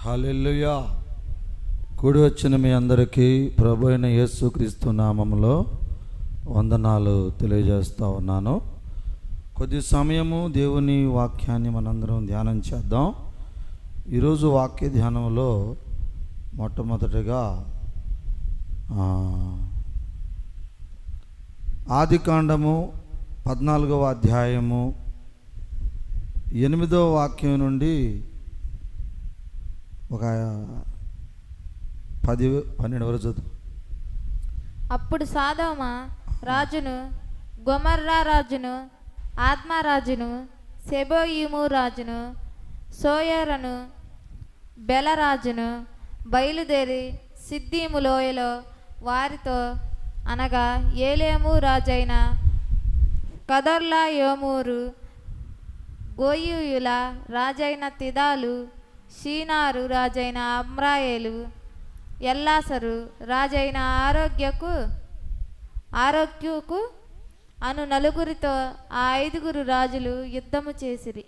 హల్లెలూయా. కూడి వచ్చిన మీ అందరికీ ప్రభు అయిన యేసుక్రీస్తు నామములో వందనాలు తెలియజేస్తూ ఉన్నాను. కొద్ది సమయము దేవుని వాక్యాన్ని మనందరం ధ్యానం చేద్దాం. ఈరోజు వాక్య ధ్యానంలో మొట్టమొదటిగా ఆదికాండము 14వ అధ్యాయము 8వ వాక్యం నుండి ఒక 10-12 వరకు చదువు. అప్పుడు సొదొమ రాజును, గొమొర్రా రాజును, ఆద్మా రాజును, సెబోయిము రాజును, సోయరును, బెల రాజును బయలుదేరి సిద్దీము లోయలో వారితో, అనగా ఏలేము రాజైన కదొర్లాయోమురు, గోయియుల రాజైన తిదాలు, షీనారు రాజైన అమ్రాయేలు, ఎల్లాసరు రాజైన ఆరోగ్యకు అను నలుగురితో ఆ 5 రాజులు యుద్ధము చేసిరి.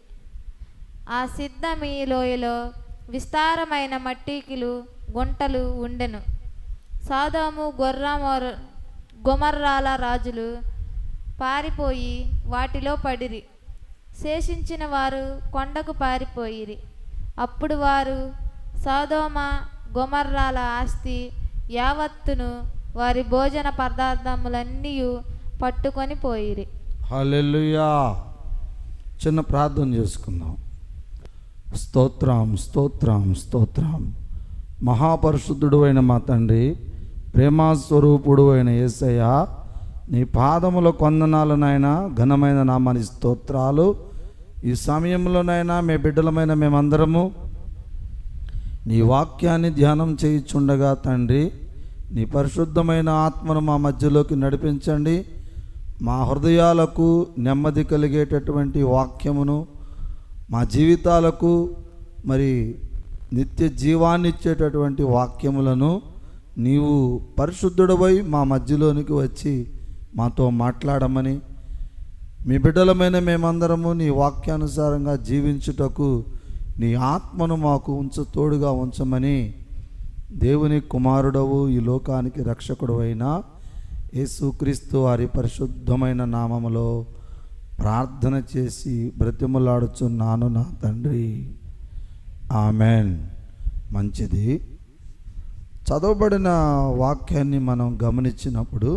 ఆ సిద్దమి లోయలో విస్తారమైన మట్టికిలు గుంటలు ఉండెను. సొదొమ గొమొర్రాల రాజులు పారిపోయి వాటిలో పడిరి. శేషించిన వారు కొండకు పారిపోయిరి. అప్పుడు వారు సొదొమ గొమొర్రాల ఆస్తి యావత్తును వారి భోజన పదార్థములన్నీ పట్టుకొని పోయిరి. హల్లెలూయా. చిన్న ప్రార్థన చేసుకుందాం. స్తోత్రం స్తోత్రం స్తోత్రం. మహాపరిశుద్ధుడు అయిన మా తండ్రి, ప్రేమాస్వరూపుడు అయిన యేసయ్య, నీ పాదముల కొందనాలనైనా ఘనమైన నామాని స్తోత్రాలు. ఈ సమయంలోనైనా మీ బిడ్డలమైన మేమందరము నీ వాక్యాన్ని ధ్యానం చేయుచుండగా తండ్రి, నీ పరిశుద్ధమైన ఆత్మను మా మధ్యలోకి నడిపించండి. మా హృదయాలకు నెమ్మది కలిగేటటువంటి వాక్యమును, మా జీవితాలకు మరి నిత్య జీవాన్ని ఇచ్చేటటువంటి వాక్యములను నీవు పరిశుద్ధుడవై మా మధ్యలోనికి వచ్చి మాతో మాట్లాడమని, మీ బిడ్డలమైన మేమందరము నీ వాక్యానుసారంగా జీవించుటకు నీ ఆత్మను మాకు తోడుగా ఉంచమని దేవుని కుమారుడవు, ఈ లోకానికి రక్షకుడు అయిన యేసుక్రీస్తు వారి పరిశుద్ధమైన నామములో ప్రార్థన చేసి బ్రతిమలాడుచున్నాను నా తండ్రి, ఆమెన్. మంచిది. చదవబడిన వాక్యాన్ని మనం గమనించినప్పుడు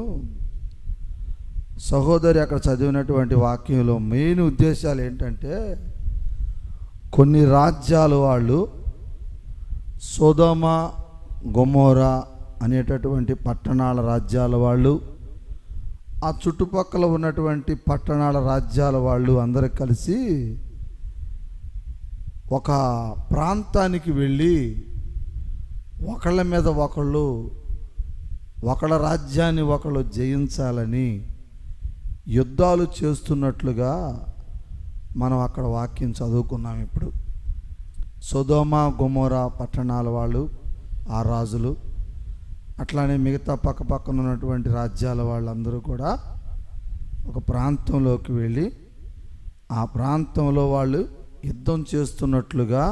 సహోదరి అక్కడ చదివినటువంటి వాక్యంలో మెయిన్ ఉద్దేశాలు ఏంటంటే, కొన్ని రాజ్యాల వాళ్ళు సొదొమ గొమొర్రా అనేటటువంటి పట్టణాల రాజ్యాల వాళ్ళు, ఆ చుట్టుపక్కల ఉన్నటువంటి పట్టణాల రాజ్యాల వాళ్ళు అందరూ కలిసి ఒక ప్రాంతానికి వెళ్ళి ఒకళ్ళ మీద ఒకళ్ళ రాజ్యాన్ని ఒకళ్ళు జయించాలని యుద్ధాలు చేస్తున్నట్లుగా మనం అక్కడ వాక్యం చదువుకున్నాం. ఇప్పుడు సొదొమ గొమొర్రా పట్టణాల వాళ్ళు, ఆ రాజులు, అట్లానే మిగతా పక్కపక్కన ఉన్నటువంటి రాజ్యాల వాళ్ళందరూ కూడా ఒక ప్రాంతంలోకి వెళ్ళి ఆ ప్రాంతంలో వాళ్ళు యుద్ధం చేస్తున్నట్లుగా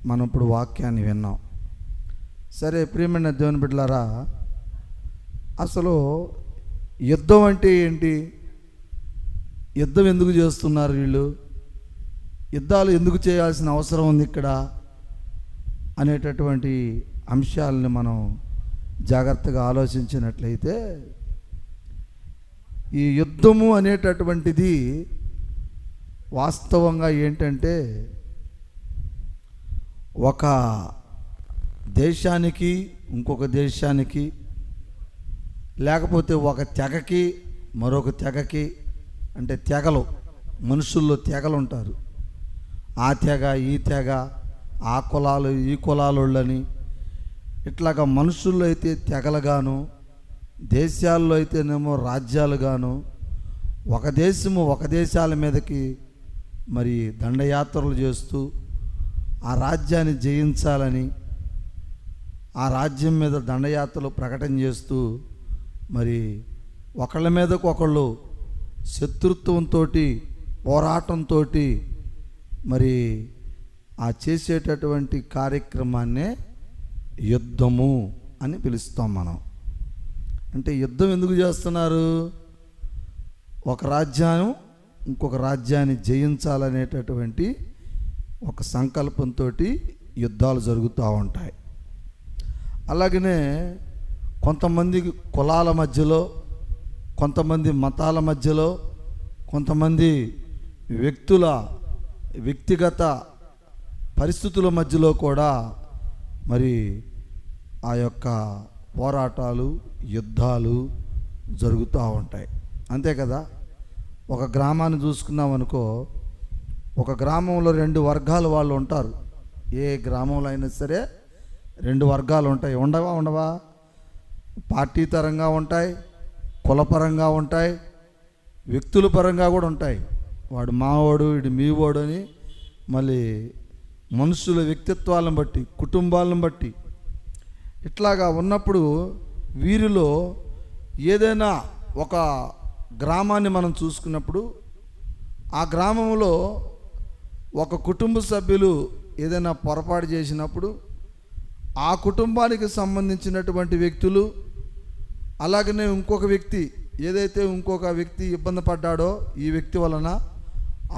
మనం ఇప్పుడు వాక్యాన్ని విన్నాం. సరే ప్రియమైన దేవుని బిడ్డలారా, అసలు యుద్ధం అంటే ఏంటి? యుద్ధం ఎందుకు చేస్తున్నారు వీళ్ళు? యుద్ధాలు ఎందుకు చేయాల్సిన అవసరం ఉంది ఇక్కడ అనేటటువంటి అంశాలను మనం జాగ్రత్తగా ఆలోచించినట్లయితే, ఈ యుద్ధము అనేటటువంటిది వాస్తవంగా ఏంటంటే, ఒక దేశానికి ఇంకొక దేశానికి, లేకపోతే ఒక తెగకి మరొక తెగకి, అంటే తెగలు, మనుషుల్లో తెగలు ఉంటారు. ఆ తెగ ఈ తెగ, ఆ కులాలు ఈ కులాలోళ్ళని, ఇట్లాగా మనుషుల్లో అయితే తెగలుగాను, దేశాల్లో అయితేనేమో రాజ్యాలుగాను, ఒక దేశము ఒక దేశాల మీదకి మరి దండయాత్రలు చేస్తూ ఆ రాజ్యాన్ని జయించాలని, ఆ రాజ్యం మీద దండయాత్రలు ప్రకటన చేస్తూ మరి ఒకళ్ళ మీదకు ఒకళ్ళు శత్రుత్వంతో, పోరాటంతో మరి ఆ చేసేటటువంటి కార్యక్రమాన్నే యుద్ధము అని పిలుస్తాం మనం. అంటే యుద్ధం ఎందుకు చేస్తున్నారు? ఒక రాజ్యాన్ని ఇంకొక రాజ్యాన్ని జయించాలనేటటువంటి ఒక సంకల్పంతో యుద్ధాలు జరుగుతూ ఉంటాయి. అలాగనే కొంతమంది కులాల మధ్యలో, కొంతమంది మతాల మధ్యలో, కొంతమంది వ్యక్తిగత పరిస్థితుల మధ్యలో కూడా మరి ఆ యొక్క పోరాటాలు, యుద్ధాలు జరుగుతూ ఉంటాయి. అంతే కదా. ఒక గ్రామాన్ని చూసుకున్నాం అనుకో, ఒక గ్రామంలో 2 వర్గాల వాళ్ళు ఉంటారు. ఏ గ్రామంలో అయినా సరే 2 వర్గాలు ఉంటాయి. ఉండవా? పార్టీ పరంగా ఉంటాయి, కులపరంగా ఉంటాయి, వ్యక్తుల పరంగా కూడా ఉంటాయి. వాడు మావాడు, వీడు మీవాడు అని. మళ్ళీ మనుషుల వ్యక్తిత్వాలను బట్టి, కుటుంబాలను బట్టి ఇట్లాగా ఉన్నప్పుడు వీరిలో ఏదైనా ఒక గ్రామాన్ని మనం చూసుకున్నప్పుడు, ఆ గ్రామంలో ఒక కుటుంబ సభ్యులు ఏదైనా పొరపాటు చేసినప్పుడు ఆ కుటుంబానికి సంబంధించినటువంటి వ్యక్తులు, అలాగనే ఇంకొక వ్యక్తి ఏదైతే ఇంకొక వ్యక్తి ఇబ్బంది పడ్డాడో ఈ వ్యక్తి వలన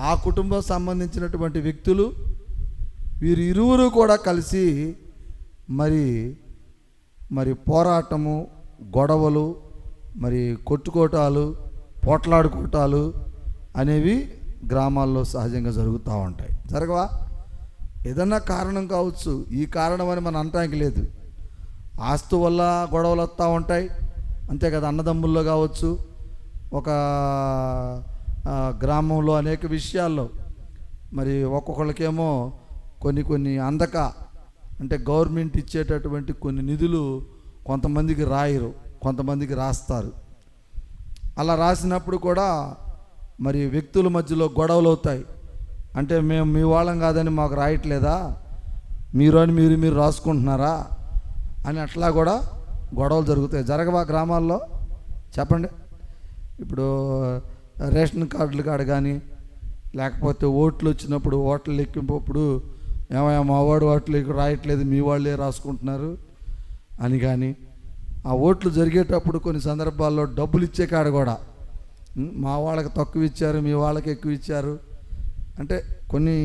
ఆ కుటుంబం సంబంధించినటువంటి వ్యక్తులు, వీరు ఇరువురు కూడా కలిసి మరి పోరాటము, గొడవలు, మరి కొట్టుకోటాలు, పోట్లాడుకోటాలు అనేవి గ్రామాల్లో సహజంగా జరుగుతూ ఉంటాయి. జరగవా? ఏదన్నా కారణం కావచ్చు. ఈ కారణం అని మనం అనటానికి లేదు. ఆస్తు వల్ల గొడవలు వస్తూ ఉంటాయి, అంతే కదా. అన్నదమ్ముల్లో కావచ్చు, ఒక గ్రామంలో అనేక విషయాల్లో మరి ఒక్కొక్కళ్ళకేమో కొన్ని అంటే గవర్నమెంట్ ఇచ్చేటటువంటి కొన్ని నిధులు కొంతమందికి రాయరు, కొంతమందికి రాస్తారు. అలా రాసినప్పుడు కూడా మరి వ్యక్తుల మధ్యలో గొడవలు అవుతాయి. అంటే మేము మీ వాళ్ళం కాదని మాకు రాయట్లేదా, మీరు రాసుకుంటున్నారా అని అట్లా కూడా గొడవలు జరుగుతాయి. జరగవా గ్రామాల్లో? చెప్పండి. ఇప్పుడు రేషన్ కార్డులు కాడ కానీ, లేకపోతే ఓట్లు వచ్చినప్పుడు ఓట్లు లెక్కింపప్పుడు ఏమయ్యా మా వాడు ఓట్లు రాయట్లేదు, మీ వాళ్ళే రాసుకుంటున్నారు అని కానీ, ఆ ఓట్లు జరిగేటప్పుడు కొన్ని సందర్భాల్లో డబ్బులు ఇచ్చే కాడ కూడా మా వాళ్ళకి తక్కువ ఇచ్చారు, మీ వాళ్ళకి ఎక్కువ ఇచ్చారు. అంటే కొన్ని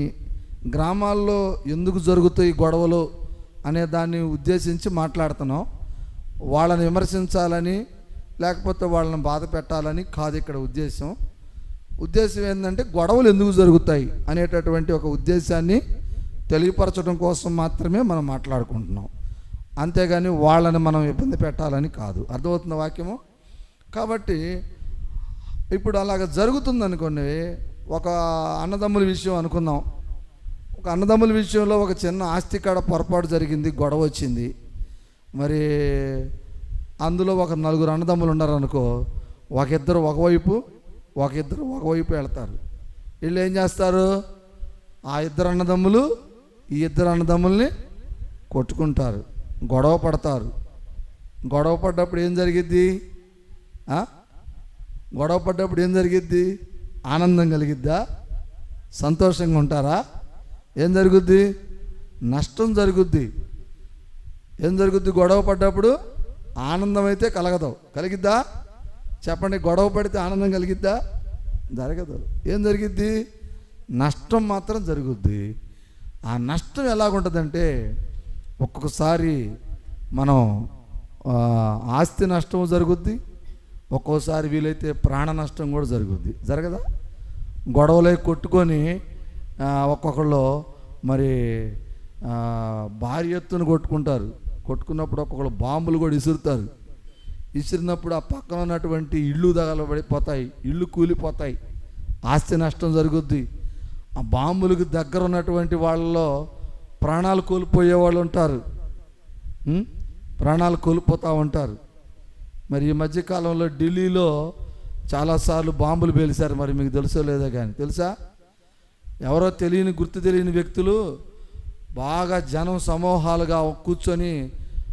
గ్రామాల్లో ఎందుకు జరుగుతాయి గొడవలు అనే దాన్ని ఉద్దేశించి మాట్లాడుతున్నాం. వాళ్ళని విమర్శించాలని లేకపోతే వాళ్ళని బాధ పెట్టాలని కాదు ఇక్కడ ఉద్దేశం. ఏంటంటే గొడవలు ఎందుకు జరుగుతాయి అనేటటువంటి ఒక ఉద్దేశాన్ని తెలియపరచడం కోసం మాత్రమే మనం మాట్లాడుకుంటున్నాం. అంతేగాని వాళ్ళని మనం ఇబ్బంది పెట్టాలని కాదు. అర్థమవుతున్న వాక్యము? కాబట్టి ఇప్పుడు అలాగ జరుగుతుందనుకోండి. ఒక అన్నదమ్ముల విషయం అనుకుందాం. ఒక అన్నదమ్ముల విషయంలో ఒక చిన్న ఆస్తి కాడ పొరపాటు జరిగింది, గొడవ వచ్చింది. మరి అందులో ఒక 4 అన్నదమ్ములు ఉన్నారనుకో, ఒకిద్దరు ఒకవైపు వెళ్తారు. వీళ్ళు ఏం చేస్తారు? ఆ 2 అన్నదమ్ములు ఈ 2 అన్నదమ్ముల్ని కొట్టుకుంటారు, గొడవ పడతారు. గొడవ పడ్డప్పుడు ఏం జరిగిద్ది? ఆనందం కలిగిద్దా? సంతోషంగా ఉంటారా? ఏం జరుగుద్ది? నష్టం జరుగుద్ది. ఏం జరుగుద్ది? గొడవ పడ్డప్పుడు ఆనందం అయితే కలిగిద్దా? చెప్పండి. గొడవ పడితే ఆనందం కలిగిద్దా? జరగదు. ఏం జరిగిద్ది? నష్టం మాత్రం జరుగుద్ది. ఆ నష్టం ఎలాగుంటుందంటే, ఒక్కొక్కసారి మనం ఆస్తి నష్టం జరుగుద్ది, ఒక్కోసారి వీలైతే ప్రాణ నష్టం కూడా జరుగుద్ది. జరగదా? గొడవలే కొట్టుకొని ఒక్కొక్కళ్ళు మరి భారీ ఎత్తున కొట్టుకున్నప్పుడు ఒక్కొక్కళ్ళు బాంబులు కూడా విసురుతారు. విసిరినప్పుడు ఆ పక్కన ఉన్నటువంటి ఇళ్ళు తగలబడిపోతాయి, ఇళ్ళు కూలిపోతాయి, ఆస్తి నష్టం జరుగుద్ది. ఆ బాంబులకు దగ్గర ఉన్నటువంటి వాళ్ళలో ప్రాణాలు కోల్పోయే వాళ్ళు ఉంటారు, ప్రాణాలు కోల్పోతూ ఉంటారు. మరి ఈ మధ్యకాలంలో ఢిల్లీలో చాలాసార్లు బాంబులు పేల్చారు. మరి మీకు తెలుసో లేదో కానీ, తెలుసా? ఎవరో గుర్తు తెలియని వ్యక్తులు బాగా జనం సమూహాలుగా కూర్చొని,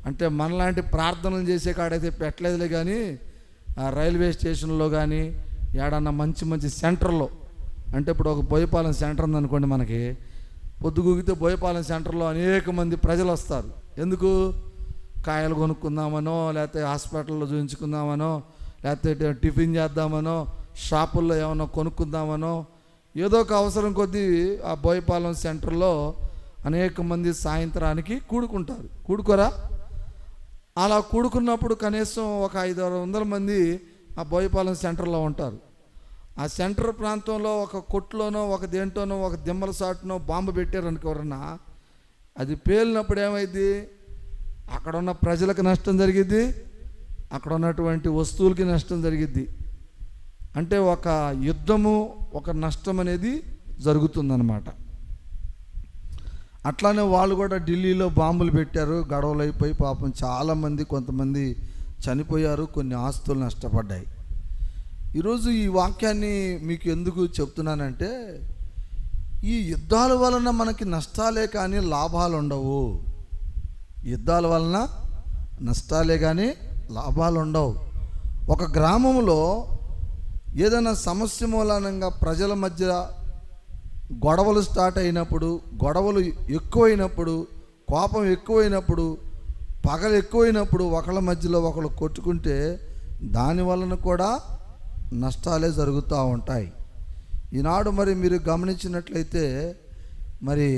అంటే మనలాంటి ప్రార్థనలు చేసే కాడైతే పెట్టలేదులే కానీ, ఆ రైల్వే స్టేషన్లో కానీ ఏడన్నా మంచి సెంటర్లో, అంటే ఇప్పుడు ఒక బోయపాలెం సెంటర్ ఉందనుకోండి మనకి, పొద్దుగూగితే బోయపాలెం సెంటర్లో అనేక మంది ప్రజలు వస్తారు. ఎందుకు? కాయలు కొనుక్కుందామనో, లేకపోతే హాస్పిటల్లో చూపించుకుందామనో, లేకపోతే టిఫిన్ చేద్దామనో, షాపుల్లో ఏమన్నా కొనుక్కుందామనో, ఏదో ఒక అవసరం కొద్దీ ఆ బోయపాలెం సెంటర్లో అనేక మంది సాయంత్రానికి కూడుకుంటారు. కూడుకోరా? అలా కూడుకున్నప్పుడు కనీసం ఒక 500-600 మంది ఆ బోయపాలెం సెంటర్లో ఉంటారు. ఆ సెంటర్ ప్రాంతంలో ఒక కొట్లోనో, ఒక దేంట్లోనో, ఒక దిమ్మల సాటునో బాంబు పెట్టారనుకోరన్నా, అది పేలినప్పుడు ఏమైంది? అక్కడ ఉన్న ప్రజలకు నష్టం జరిగిద్ది, అక్కడ ఉన్నటువంటి వస్తువులకి నష్టం జరిగిద్ది. అంటే ఒక యుద్ధము, ఒక నష్టం అనేది జరుగుతుందన్నమాట. అట్లానే వాళ్ళు కూడా ఢిల్లీలో బాంబులు పెట్టారు, గొడవలు అయిపోయి పాపం చాలామంది, కొంతమంది చనిపోయారు, కొన్ని ఆస్తులు నష్టపడ్డాయి. ఈరోజు ఈ వాక్యాన్ని మీకు ఎందుకు చెప్తున్నానంటే, ఈ యుద్ధాల వలన మనకి నష్టాలే కానీ లాభాలు ఉండవు. యుద్ధాల వలన నష్టాలే కానీ లాభాలు ఉండవు. ఒక గ్రామంలో ఏదైనా సమస్య మూలంగా ప్రజల మధ్య గొడవలు స్టార్ట్ అయినప్పుడు, గొడవలు ఎక్కువైనప్పుడు, కోపం ఎక్కువైనప్పుడు, పగలు ఎక్కువైనప్పుడు, ఒకళ్ళ మధ్యలో ఒకళ్ళు కొట్టుకుంటే దాని వలన కూడా నష్టాలే జరుగుతూ ఉంటాయి. ఈనాడు మరి మీరు గమనించినట్లయితే మరి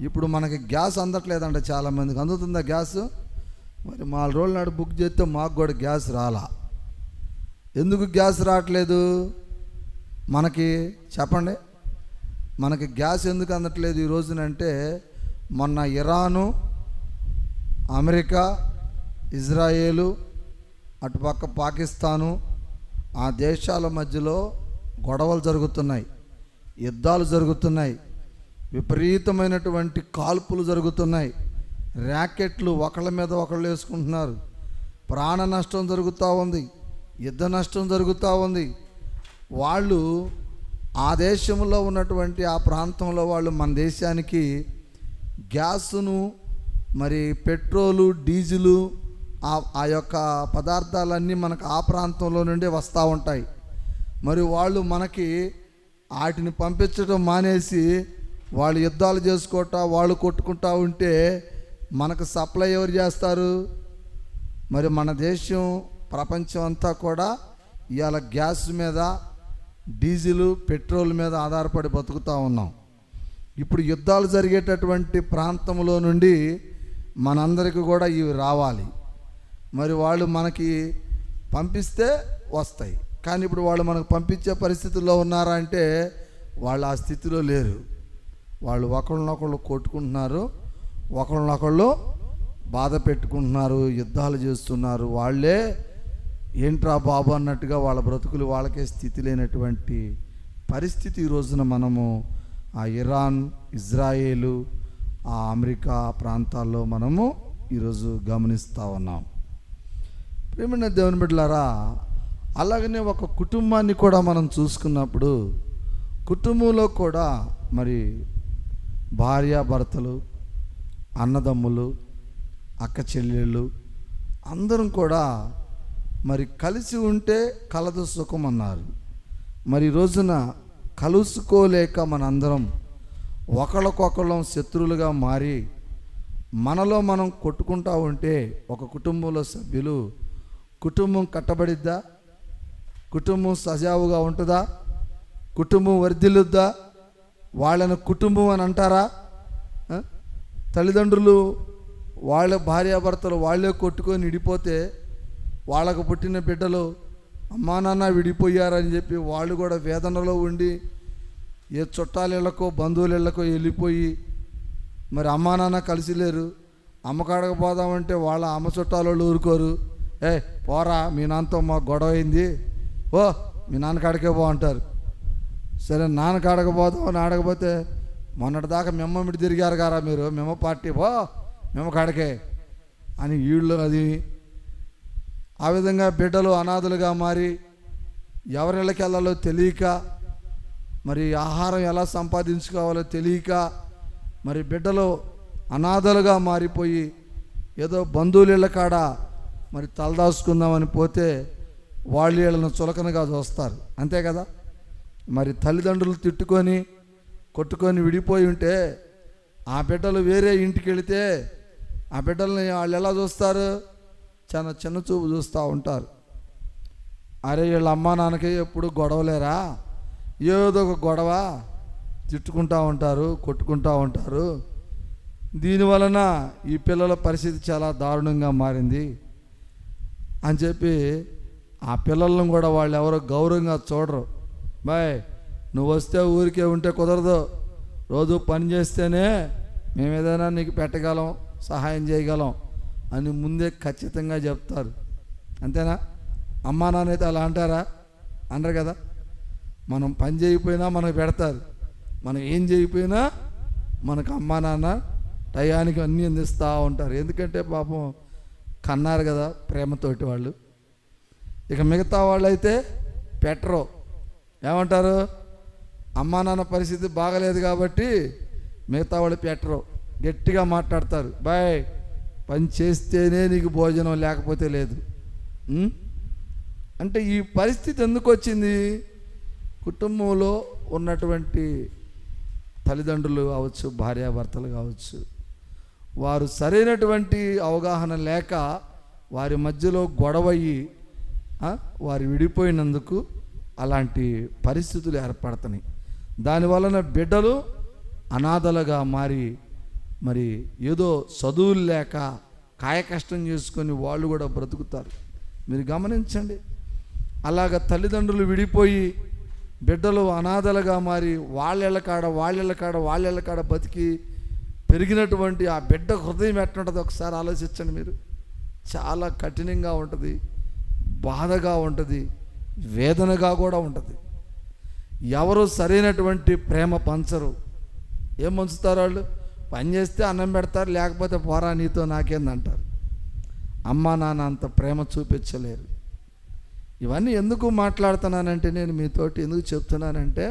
ఇప్పుడు మనకి గ్యాస్ అందట్లేదంట, చాలామందికి. అందుతుందా గ్యాస్? మరి 4 రోజుల నాడు బుక్ చేస్తే మాకు కూడా గ్యాస్ రాలా. ఎందుకు గ్యాస్ రావట్లేదు మనకి? చెప్పండి, మనకి గ్యాస్ ఎందుకు అందట్లేదు ఈ రోజునంటే, మొన్న ఇరాను, అమెరికా, ఇజ్రాయేలు, అటుపక్క పాకిస్తాను, ఆ దేశాల మధ్యలో గొడవలు జరుగుతున్నాయి, యుద్ధాలు జరుగుతున్నాయి, విపరీతమైనటువంటి కాల్పులు జరుగుతున్నాయి, ర్యాకెట్లు ఒకళ్ళ మీద ఒకళ్ళు వేసుకుంటున్నారు, ప్రాణ నష్టం జరుగుతూ ఉంది, యుద్ధ నష్టం జరుగుతూ ఉంది. వాళ్ళు ఆ దేశంలో ఉన్నటువంటి ఆ ప్రాంతంలో వాళ్ళు మన దేశానికి గ్యాసును, మరి పెట్రోలు, డీజిలు, ఆ యొక్క పదార్థాలన్నీ మనకు ఆ ప్రాంతంలో నుండి వస్తూ ఉంటాయి. మరి వాళ్ళు మనకి వాటిని పంపించడం మానేసి వాళ్ళు యుద్ధాలు చేసుకుంటా, వాళ్ళు కొట్టుకుంటా ఉంటే మనకు సప్లై ఎవరు చేస్తారు? మరి మన దేశం, ప్రపంచం అంతా కూడా ఇవాళ గ్యాస్ మీద, డీజిలు, పెట్రోల్ మీద ఆధారపడి బతుకుతూ ఉన్నాం. ఇప్పుడు యుద్ధాలు జరిగేటటువంటి ప్రాంతంలో నుండి మనందరికీ కూడా ఇవి రావాలి. మరి వాళ్ళు మనకి పంపిస్తే వస్తాయి, కానీ ఇప్పుడు వాళ్ళు మనకు పంపించే పరిస్థితుల్లో ఉన్నారా అంటే వాళ్ళు ఆ స్థితిలో లేరు. వాళ్ళు ఒకళ్ళనొకళ్ళు కొట్టుకుంటున్నారు, ఒకళ్ళనొకళ్ళు బాధ పెట్టుకుంటున్నారు, యుద్ధాలు చేస్తున్నారు. వాళ్ళే ఏంట్రా బాబు అన్నట్టుగా వాళ్ళ బ్రతుకులు వాళ్ళకే స్థితి లేనటువంటి పరిస్థితి ఈ రోజున మనము ఆ ఇరాన్, ఇజ్రాయేలు, ఆ అమెరికా ప్రాంతాల్లో మనము ఈరోజు గమనిస్తూ ఉన్నాం. ప్రియమైన దేవుని బిడ్డలారా, అలాగనే ఒక కుటుంబాన్ని కూడా మనం చూసుకున్నప్పుడు, కుటుంబంలో కూడా మరి భార్యాభర్తలు, అన్నదమ్ములు, అక్క చెల్లెళ్ళు అందరం కూడా మరి కలిసి ఉంటే కలదు సుఖం అన్నారు. మరి ఈ రోజున కలుసుకోలేక మనందరం ఒకళ్ళకొకళ్ళం శత్రువులుగా మారి మనలో మనం కొట్టుకుంటూ ఉంటే ఒక కుటుంబంలో సభ్యులు, కుటుంబం కట్టబడిద్దా? కుటుంబం సజావుగా ఉంటుందా? కుటుంబం వర్ధిల్లుద్దా? వాళ్ళని కుటుంబం అని అంటారా? తల్లిదండ్రులు వాళ్ళ భార్యాభర్తలు వాళ్ళే కొట్టుకొని విడిపోతే వాళ్ళకు పుట్టిన బిడ్డలు అమ్మా నాన్న విడిపోయారని చెప్పి వాళ్ళు కూడా వేదనలో ఉండి ఏ చుట్టాలిళ్ళకో బంధువులిళ్ళకో వెళ్ళిపోయి మరి అమ్మా నాన్న కలిసి లేరు. అమ్మకాడకు పోదామంటే వాళ్ళ అమ్మ చుట్టాలు ఊరుకోరు. పోరా, మీ నాన్నతో మాకు గొడవ అయింది, ఓ మీ నాన్న కాడికే పో అంటారు. సరే నాన్న కాడకు పోదామని ఆడకపోతే మొన్నటిదాకా మిమ్మల్ని తిరిగారు కారా మీరు, మేము పార్టీ పో మేము కాడకే అని వీళ్ళు అది. ఆ విధంగా బిడ్డలు అనాథలుగా మారి ఎవరిళ్ళకి వెళ్ళాలో తెలియక, మరి ఆహారం ఎలా సంపాదించుకోవాలో తెలియక, మరి బిడ్డలు అనాథలుగా మారిపోయి ఏదో బంధువుల కాడ మరి తలదాచుకుందామని పోతే వాళ్ళు వీళ్ళను చులకనగా చూస్తారు, అంతే కదా. మరి తల్లిదండ్రులు తిట్టుకొని కొట్టుకొని విడిపోయి ఉంటే ఆ బిడ్డలు వేరే ఇంటికి వెళితే ఆ బిడ్డల్ని వాళ్ళు ఎలా చూస్తారు? చాలా చిన్న చూపు చూస్తూ ఉంటారు. అరే వీళ్ళ అమ్మా నాన్నకి ఎప్పుడు గొడవలేరా, ఏదో ఒక గొడవ, తిట్టుకుంటూ ఉంటారు, కొట్టుకుంటూ ఉంటారు. దీనివలన ఈ పిల్లల పరిస్థితి చాలా దారుణంగా మారింది అని చెప్పి ఆ పిల్లలను కూడా వాళ్ళు ఎవరో గౌరవంగా చూడరు. బాయ్ నువ్వు వస్తే ఊరికే ఉంటే కుదరదు, రోజు పని చేస్తేనే మేము ఏదైనా నీకు పెట్టగలం, సహాయం చేయగలం అని ముందే ఖచ్చితంగా చెప్తారు. అంతేనా? అమ్మా నాన్న అయితే అలా అంటారా? అనరు కదా. మనం పని చేయకపోయినా మనకు పెడతారు, మనం ఏం చేయకపోయినా మనకు అమ్మా నాన్న టయానికి అన్నీ అందిస్తూ ఉంటారు. ఎందుకంటే పాపం కన్నారు కదా ప్రేమతోటి వాళ్ళు. ఇక మిగతా వాళ్ళు అయితే పెట్టరు. ఏమంటారు? అమ్మా నాన్న పరిస్థితి బాగలేదు కాబట్టి మిగతా వాళ్ళు పెట్టరు, గట్టిగా మాట్లాడతారు. బాయ్ పని చేస్తేనే నీకు భోజనం, లేకపోతే లేదు. అంటే ఈ పరిస్థితి ఎందుకు వచ్చింది? కుటుంబంలో ఉన్నటువంటి తల్లిదండ్రులు కావచ్చు, భార్యాభర్తలు కావచ్చు, వారు సరైనటువంటి అవగాహన లేక వారి మధ్యలో గొడవయ్యి వారు విడిపోయినందుకు అలాంటి పరిస్థితులు ఏర్పడుతున్నాయి. దానివలన బిడ్డలు అనాథలుగా మారి మరి ఏదో చదువులు లేక కాయకష్టం చేసుకొని వాళ్ళు కూడా బ్రతుకుతారు. మీరు గమనించండి. అలాగ తల్లిదండ్రులు విడిపోయి బిడ్డలు అనాథలుగా మారి వాళ్ళ కాడ బతికి పెరిగినటువంటి ఆ బిడ్డ హృదయం ఎట్లుంటుంది ఒకసారి ఆలోచించండి మీరు. చాలా కఠినంగా ఉంటుంది, బాధగా ఉంటుంది, వేదనగా కూడా ఉంటుంది. ఎవరు సరైనటువంటి ప్రేమ పంచరు. ఏం పంచుతారు? వాళ్ళు పని చేస్తే అన్నం పెడతారు, లేకపోతే పోరా నీతో నాకేందంటారు. అమ్మా నాన్న అంత ప్రేమ చూపించలేరు. ఇవన్నీ ఎందుకు మాట్లాడుతున్నానంటే, నేను మీతోటి ఎందుకు చెప్తున్నానంటే,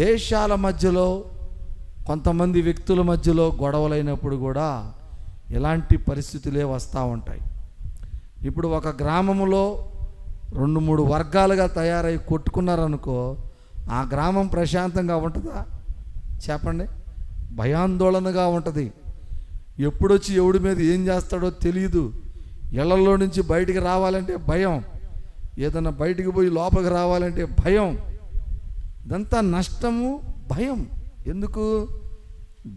దేశాల మధ్యలో కొంతమంది వ్యక్తుల మధ్యలో గొడవలైనప్పుడు కూడా ఇలాంటి పరిస్థితులే వస్తూ ఉంటాయి. ఇప్పుడు ఒక గ్రామంలో 2-3 వర్గాలుగా తయారై కొట్టుకున్నారనుకో, ఆ గ్రామం ప్రశాంతంగా ఉంటుందా? చెప్పండి. భయాందోళనగా ఉంటుంది. ఎప్పుడొచ్చి ఎవడి మీద ఏం చేస్తాడో తెలియదు. ఇళ్లలో నుంచి బయటికి రావాలంటే భయం, ఏదైనా బయటికి పోయి లోపలికి రావాలంటే భయం. ఇదంతా నష్టము, భయం. ఎందుకు?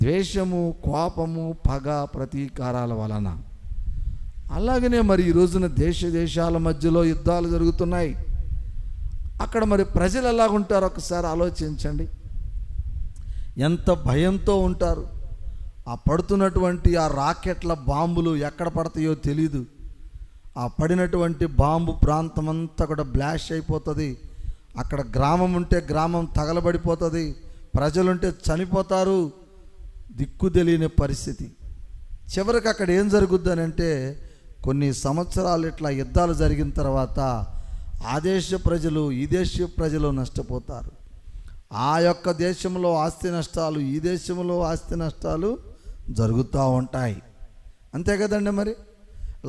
ద్వేషము, కోపము, పగ, ప్రతీకారాల వలన. అలాగనే మరి ఈ రోజున దేశాల మధ్యలో యుద్ధాలు జరుగుతున్నాయి. అక్కడ మరి ప్రజలు ఎలాగుంటారో ఒకసారి ఆలోచించండి. ఎంత భయంతో ఉంటారు. ఆ పడుతున్నటువంటి ఆ రాకెట్ల బాంబులు ఎక్కడ పడతాయో తెలీదు. ఆ పడినటువంటి బాంబు ప్రాంతం అంతా కూడా బ్లాష్ అయిపోతుంది. అక్కడ గ్రామం ఉంటే గ్రామం తగలబడిపోతుంది, ప్రజలుంటే చనిపోతారు. దిక్కు తెలియని పరిస్థితి. చివరికి అక్కడ ఏం జరుగుద్దనంటే, కొన్ని సంవత్సరాలు ఇట్లా యుద్ధాలు జరిగిన తర్వాత ఆ దేశ ప్రజలు, ఈ దేశ ప్రజలు నష్టపోతారు. ఆ యొక్క దేశంలో ఆస్తి నష్టాలు, ఈ దేశంలో ఆస్తి నష్టాలు జరుగుతూ ఉంటాయి. అంతే కదండి. మరి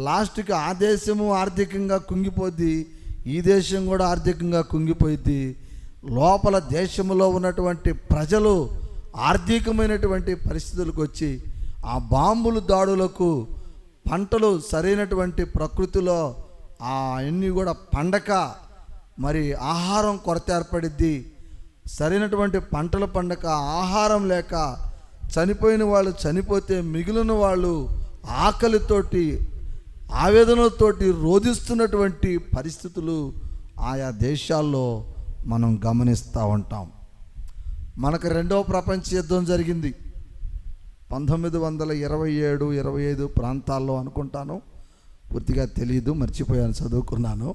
లాస్ట్కి ఆ దేశము ఆర్థికంగా కుంగిపోద్ది, ఈ దేశం కూడా ఆర్థికంగా కుంగిపోయిద్ది. లోపల దేశంలో ఉన్నటువంటి ప్రజలు ఆర్థికమైనటువంటి పరిస్థితులకు వచ్చి ఆ బాంబులు దాడులకు, పంటలు సరైనటువంటి ప్రకృతిలో అన్నీ కూడా పండక మరి ఆహారం కొరత ఏర్పడిద్ది. సరైనటువంటి పంటలు పండక, ఆహారం లేక చనిపోయిన వాళ్ళు చనిపోతే మిగిలిన వాళ్ళు ఆకలితోటి, ఆవేదనతోటి రోధిస్తున్నటువంటి పరిస్థితులు ఆయా దేశాల్లో మనం గమనిస్తూ ఉంటాం. మనకు 2వ ప్రపంచ యుద్ధం జరిగింది 1927-25 ప్రాంతాల్లో అనుకుంటాను, పూర్తిగా తెలియదు, మర్చిపోయాను, చదువుకున్నాను.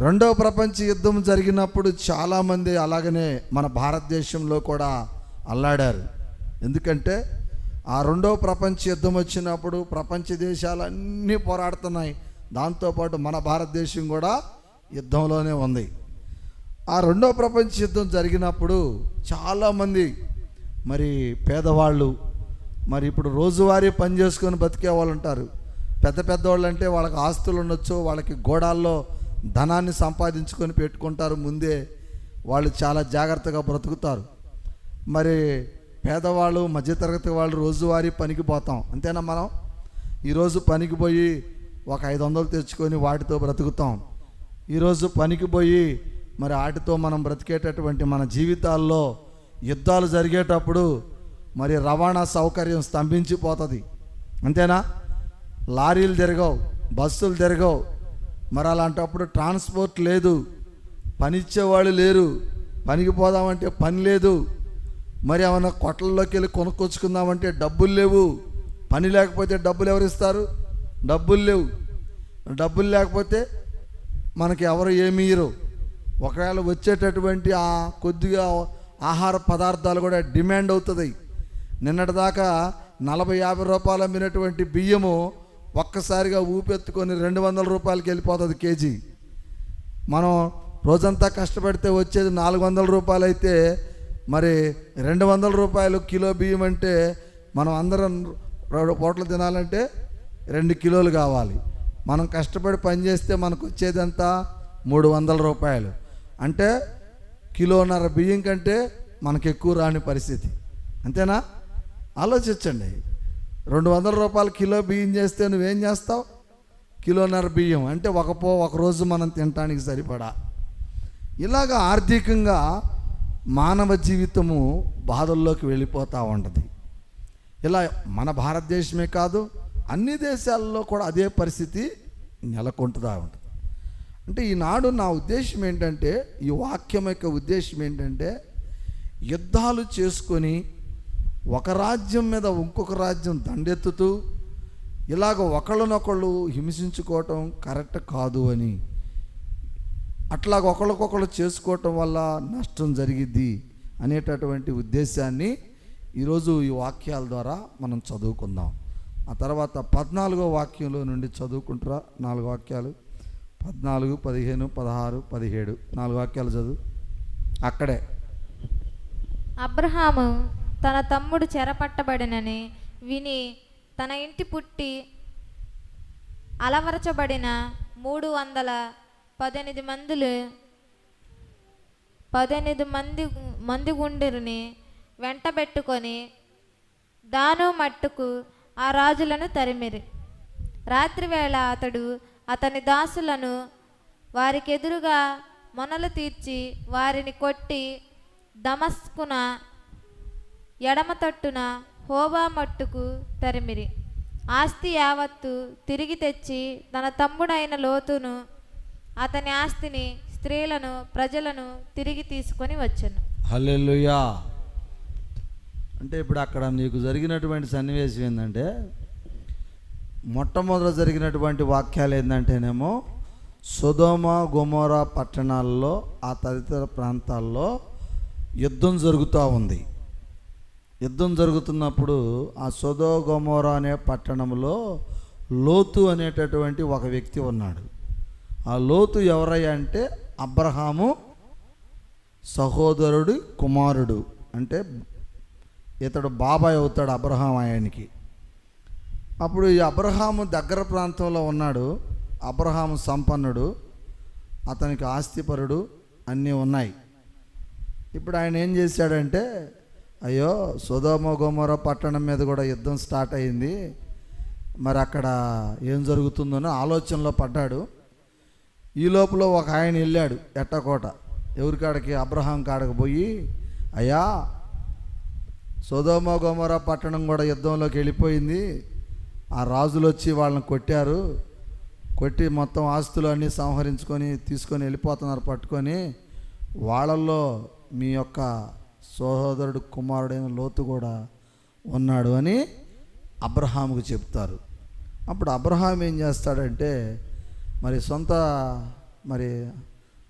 2వ ప్రపంచ యుద్ధం జరిగినప్పుడు చాలామంది అలాగనే మన భారతదేశంలో కూడా అల్లాడారు. ఎందుకంటే ఆ 2వ ప్రపంచ యుద్ధం వచ్చినప్పుడు ప్రపంచ దేశాలన్నీ పోరాడుతున్నాయి. దాంతోపాటు మన భారతదేశం కూడా యుద్ధంలోనే ఉంది. ఆ 2వ ప్రపంచ యుద్ధం జరిగినప్పుడు చాలామంది మరి పేదవాళ్ళు, మరి ఇప్పుడు రోజువారీ పని చేసుకొని బతికే వాళ్ళు ఉంటారు. పెద్దవాళ్ళు అంటే వాళ్ళకి ఆస్తులు ఉండొచ్చు, వాళ్ళకి గోడాల్లో ధనాన్ని సంపాదించుకొని పెట్టుకుంటారు ముందే. వాళ్ళు చాలా జాగ్రత్తగా బ్రతుకుతారు. మరి పేదవాళ్ళు, మధ్యతరగతి వాళ్ళు రోజువారీ పనికి పోతాం, అంతేనా? మనం ఈరోజు పనికి పోయి ఒక 500 తెచ్చుకొని వాటితో బ్రతుకుతాం. ఈరోజు పనికి పోయి మరి వాటితో మనం బ్రతికేటటువంటి మన జీవితాల్లో యుద్ధాలు జరిగేటప్పుడు మరి రవాణా సౌకర్యం స్తంభించిపోతుంది, అంతేనా? లారీలు తిరగవు, బస్సులు తిరగవు. మరి అలాంటప్పుడు ట్రాన్స్పోర్ట్ లేదు, పనిచ్చేవాళ్ళు లేరు, పనికి పోదామంటే పని లేదు. మరి ఏమన్నా కొట్లలోకి వెళ్ళి కొనుక్కొచ్చుకుందామంటే డబ్బులు లేవు. పని లేకపోతే డబ్బులు ఎవరు ఇస్తారు? డబ్బులు లేవు. డబ్బులు లేకపోతే మనకి ఎవరు ఏమీ ఇయ్యరు. ఒకవేళ వచ్చేటటువంటి ఆ కొద్దిగా ఆహార పదార్థాలు కూడా డిమాండ్ అవుతుంది. నిన్నటిదాకా 40-50 రూపాయలు అమ్మినటువంటి బియ్యము ఒక్కసారిగా ఊపెత్తుకొని 200 రూపాయలకి వెళ్ళిపోతుంది కేజీ. మనం రోజంతా కష్టపడితే వచ్చేది 400 రూపాయలు అయితే మరి 200 రూపాయలు కిలో బియ్యం అంటే మనం అందరం 2 పూటలు తినాలంటే 2 కిలోలు కావాలి. మనం కష్టపడి పనిచేస్తే మనకు వచ్చేదంతా 300 రూపాయలు. అంటే కిలోన్నర బియ్యం కంటే మనకు ఎక్కువ రాని పరిస్థితి, అంతేనా? ఆలోచించండి. 200 రూపాయలు కిలో బియ్యం చేస్తే నువ్వేం చేస్తావు? కిలోన్నర బియ్యం అంటే ఒక రోజు మనం తినటానికి సరిపడా. ఇలాగ ఆర్థికంగా మానవ జీవితము బాధల్లోకి వెళ్ళిపోతూ ఉంటుంది. ఇలా మన భారతదేశమే కాదు, అన్ని దేశాల్లో కూడా అదే పరిస్థితి నెలకొంటుతూ ఉంటుంది. అంటే ఈనాడు నా ఉద్దేశం ఏంటంటే, ఈ వాక్యం యొక్క ఉద్దేశం ఏంటంటే, యుద్ధాలు చేసుకొని ఒక రాజ్యం మీద ఇంకొక రాజ్యం దండెత్తుతూ ఇలాగ ఒకళ్ళనొకళ్ళు హింసించుకోవటం కరెక్ట్ కాదు అని, అట్లాగ ఒకళ్ళకొకళ్ళు చేసుకోవటం వల్ల నష్టం జరిగిద్ది అనేటటువంటి ఉద్దేశాన్ని ఈరోజు ఈ వాక్యాల ద్వారా మనం చదువుకుందాం. ఆ తర్వాత 14వ వాక్యంలో నుండి చదువుకుంటారా? 4 వాక్యాలు, 14, 15, 16, 17 4 వాక్యాలు చదువు. అక్కడే అబ్రహాము తన తమ్ముడు చెరపట్టబడినని విని తన ఇంటి పుట్టి అలవరచబడిన 318 మంది గుండెని వెంటబెట్టుకొని దాను మట్టుకు ఆ రాజులను తరిమిరి. రాత్రివేళ అతడు అతని దాసులను వారికి ఎదురుగా మొనలు తీర్చి వారిని కొట్టి దమస్కున ఎడమ తట్టున హోబా మట్టుకు తరిమిరి. ఆస్తి యావత్తు తిరిగి తెచ్చి తన తమ్ముడైన లోతును అతని ఆస్తిని, స్త్రీలను, ప్రజలను తిరిగి తీసుకొని వచ్చెను. హల్లెలూయా. అంటే ఇప్పుడు అక్కడ నీకు జరిగినటువంటి సన్నివేశం ఏంటంటే, మొట్టమొదట జరిగినటువంటి వాక్యాలు ఏంటంటేనేమో సొదొమ గొమొర పట్టణాల్లో, ఆ తదితర ప్రాంతాల్లో యుద్ధం జరుగుతూ ఉంది. యుద్ధం జరుగుతున్నప్పుడు ఆ సొదొమ గొమొర అనే పట్టణంలో లోతు అనేటటువంటి ఒక వ్యక్తి ఉన్నాడు. ఆ లోతు ఎవరయ్యా అంటే అబ్రహాము సహోదరుడి కుమారుడు, అంటే ఇతడు బాబాయ్ అవుతాడు అబ్రహాం ఆయనకి. అప్పుడు ఈ అబ్రహాము దగ్గర ప్రాంతంలో ఉన్నాడు. అబ్రహాము సంపన్నుడు, అతనికి ఆస్తిపరుడు, అన్నీ ఉన్నాయి. ఇప్పుడు ఆయన ఏం చేశాడంటే, అయ్యో సొదొమ గొమొర పట్టణం మీద కూడా యుద్ధం స్టార్ట్ అయింది, మరి అక్కడ ఏం జరుగుతుందనో ఆలోచనలో పడ్డాడు. ఈ లోపల ఒక ఆయన వెళ్ళాడు ఎట్టకోట, ఎవరి కాడకి? అబ్రహాం కాడకు పోయి, అయ్యా సొదొమ గొమొర పట్టణం కూడా యుద్ధంలోకి వెళ్ళిపోయింది, ఆ రాజులు వచ్చి వాళ్ళని కొట్టారు, కొట్టి మొత్తం ఆస్తులు అన్నీ సంహరించుకొని తీసుకొని వెళ్ళిపోతున్నారు పట్టుకొని, వాళ్ళల్లో మీ యొక్క సహోదరుడు కుమారుడైన లోతు కూడా ఉన్నాడు అని అబ్రహాముకు చెప్తారు. అప్పుడు అబ్రహాం ఏం చేస్తాడంటే, మరి సొంత మరి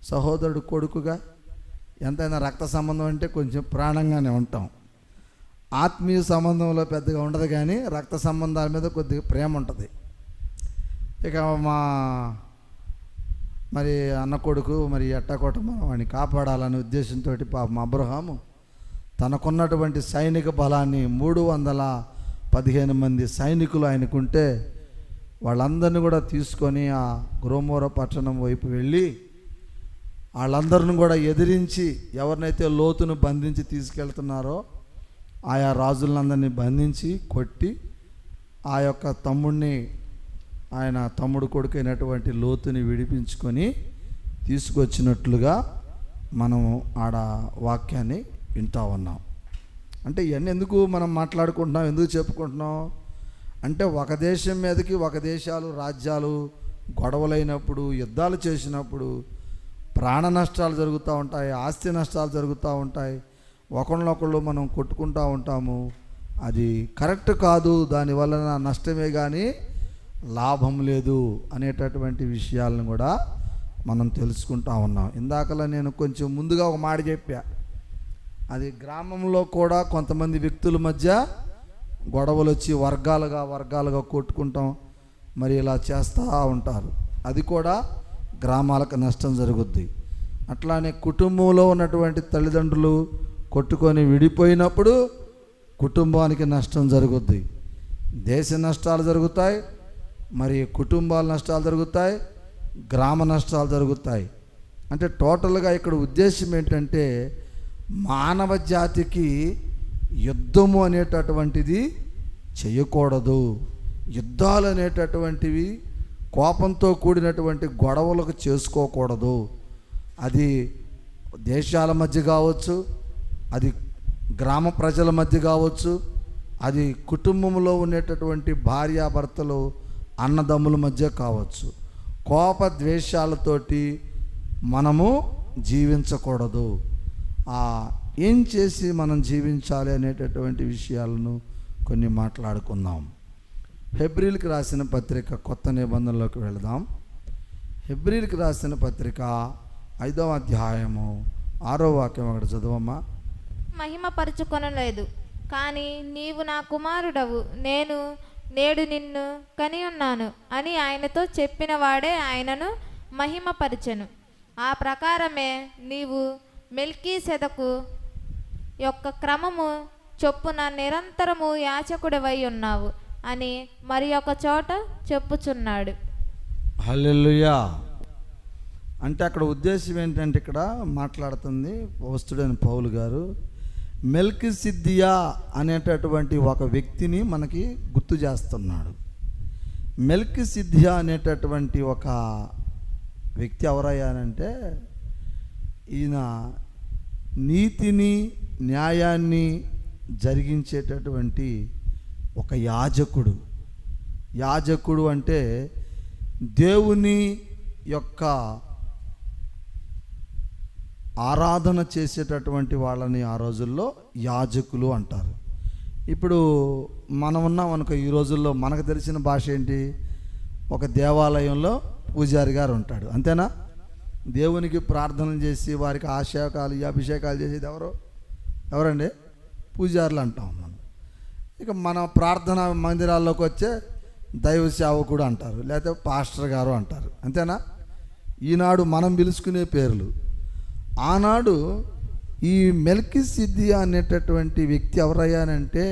సహోదరుడు కొడుకుగా, ఎంతైనా రక్త సంబంధం అంటే కొంచెం ప్రాణంగానే ఉంటాం, ఆత్మీయ సంబంధంలో పెద్దగా ఉండదు, కానీ రక్త సంబంధాల మీద కొద్దిగా ప్రేమ ఉంటుంది. ఇక మరి అన్న కొడుకు మరి ఎట్టకోట మనం వాడిని కాపాడాలనే ఉద్దేశంతో పాపం అబ్రహాము తనకున్నటువంటి సైనిక బలాన్ని 315 మంది సైనికులు ఆయనకుంటే వాళ్ళందరినీ కూడా తీసుకొని ఆ గొమొర పట్టణం వైపు వెళ్ళి వాళ్ళందరిని కూడా ఎదిరించి ఎవరినైతే లోతును బంధించి తీసుకెళ్తున్నారో ఆయా రాజులందరినీ బంధించి కొట్టి ఆ యొక్క తమ్ముడిని, ఆయన తమ్ముడు కొడుకైనటువంటి లోతుని విడిపించుకొని తీసుకొచ్చినట్లుగా మనం ఆడ వాక్యాన్ని వింటూ ఉన్నాం. అంటే ఇవన్నీ ఎందుకు మనం మాట్లాడుకుంటున్నాం, ఎందుకు చెప్పుకుంటున్నాం అంటే, ఒక దేశం మీదకి ఒక దేశాలు, రాజ్యాలు గొడవలైనప్పుడు, యుద్ధాలు చేసినప్పుడు ప్రాణ నష్టాలు జరుగుతూ ఉంటాయి, ఆస్తి నష్టాలు జరుగుతూ ఉంటాయి, ఒకళ్ళనొకళ్ళు మనం కొట్టుకుంటూ ఉంటాము. అది కరెక్ట్ కాదు, దానివల్ల నష్టమే కానీ లాభం లేదు అనేటటువంటి విషయాలను కూడా మనం తెలుసుకుంటా ఉన్నాం. ఇందాకలా నేను కొంచెం ముందుగా ఒక మాట చెప్పా, అది గ్రామంలో కూడా కొంతమంది వ్యక్తుల మధ్య గొడవలు వచ్చి వర్గాలుగా కొట్టుకుంటాం, మరి ఇలా చేస్తూ ఉంటారు. అది కూడా గ్రామాలకు నష్టం జరుగుద్ది. అట్లానే కుటుంబంలో ఉన్నటువంటి తల్లిదండ్రులు కొట్టుకొని విడిపోయినప్పుడు కుటుంబానికి నష్టం జరుగుద్ది, దేశ నష్టాలు జరుగుతాయి, మరి కుటుంబాల నష్టాలు జరుగుతాయి, గ్రామ నష్టాలు జరుగుతాయి. అంటే టోటల్గా ఇక్కడ ఉద్దేశం ఏంటంటే, మానవ జాతికి యుద్ధము అనేటటువంటిది చేయకూడదు. యుద్ధాలు అనేటటువంటివి కోపంతో కూడినటువంటి గొడవలకు చేసుకోకూడదు. అది దేశాల మధ్య కావచ్చు, అది గ్రామ ప్రజల మధ్య కావచ్చు, అది కుటుంబంలో ఉండేటటువంటి భార్యాభర్తలు అన్నదమ్ముల మధ్య కావచ్చు. కోప ద్వేషాలతోటి మనము జీవించకూడదు. ఏం చేసి మనం జీవించాలి అనేటటువంటి విషయాలను కొన్ని మాట్లాడుకుందాం. హెబ్రీలకు రాసిన పత్రిక కొత్త నిబంధనలోకి వెళదాం. హెబ్రీలకు రాసిన పత్రిక 5వ అధ్యాయము 6వ వాక్యం అక్కడ చదవమ్మా. మహిమపరచుకొనలేదు, కానీ నీవు నా కుమారుడవు, నేను నేడు నిన్ను కని ఉన్నాను అని ఆయనతో చెప్పిన వాడే ఆయనను మహిమపరచెను. ఆ ప్రకారమే నీవు మెల్కీసెదకు యొక్క క్రమము చొప్పున నిరంతరము యాజకుడివై ఉన్నావు అని మరి ఒక చోట చెప్పుచున్నాడు. హల్లెలూయా. అంటే అక్కడ ఉద్దేశం ఏంటంటే, ఇక్కడ మాట్లాడుతుంది వస్తుడైన పౌలు గారు, మెల్కిసిద్దియా అనేటటువంటి ఒక వ్యక్తిని మనకి గుర్తు చేస్తున్నాడు. మెల్కిసిద్దియా అనేటటువంటి ఒక వ్యక్తి ఎవరయ్యానంటే, ఈయన నీతిని న్యాయాన్ని జరిగించేటటువంటి ఒక యాజకుడు. యాజకుడు అంటే దేవుని యొక్క ఆరాధన చేసేటటువంటి వాళ్ళని ఆ రోజుల్లో యాజకులు అంటారు. ఇప్పుడు మనం ఉన్నాం అనుకో, ఈ రోజుల్లో మనకు తెలిసిన భాష ఏంటి, ఒక దేవాలయంలో పూజారి గారు ఉంటాడు, అంతేనా? దేవునికి ప్రార్థనలు చేసి వారికి అభిషేకాలు చేసేది ఎవరండి? పూజారులు అంటాం మనం. ఇక మన ప్రార్థన మందిరాల్లోకి వచ్చే దైవ సేవకుడు అంటారు, లేకపోతే పాస్టర్ గారు అంటారు, అంతేనా? ఈనాడు మనం పిలుచుకునే పేర్లు. ఆనాడు ఈ మెల్కిసిద్దియా అనేటటువంటి వ్యక్తి ఎవరయ్యానంటే,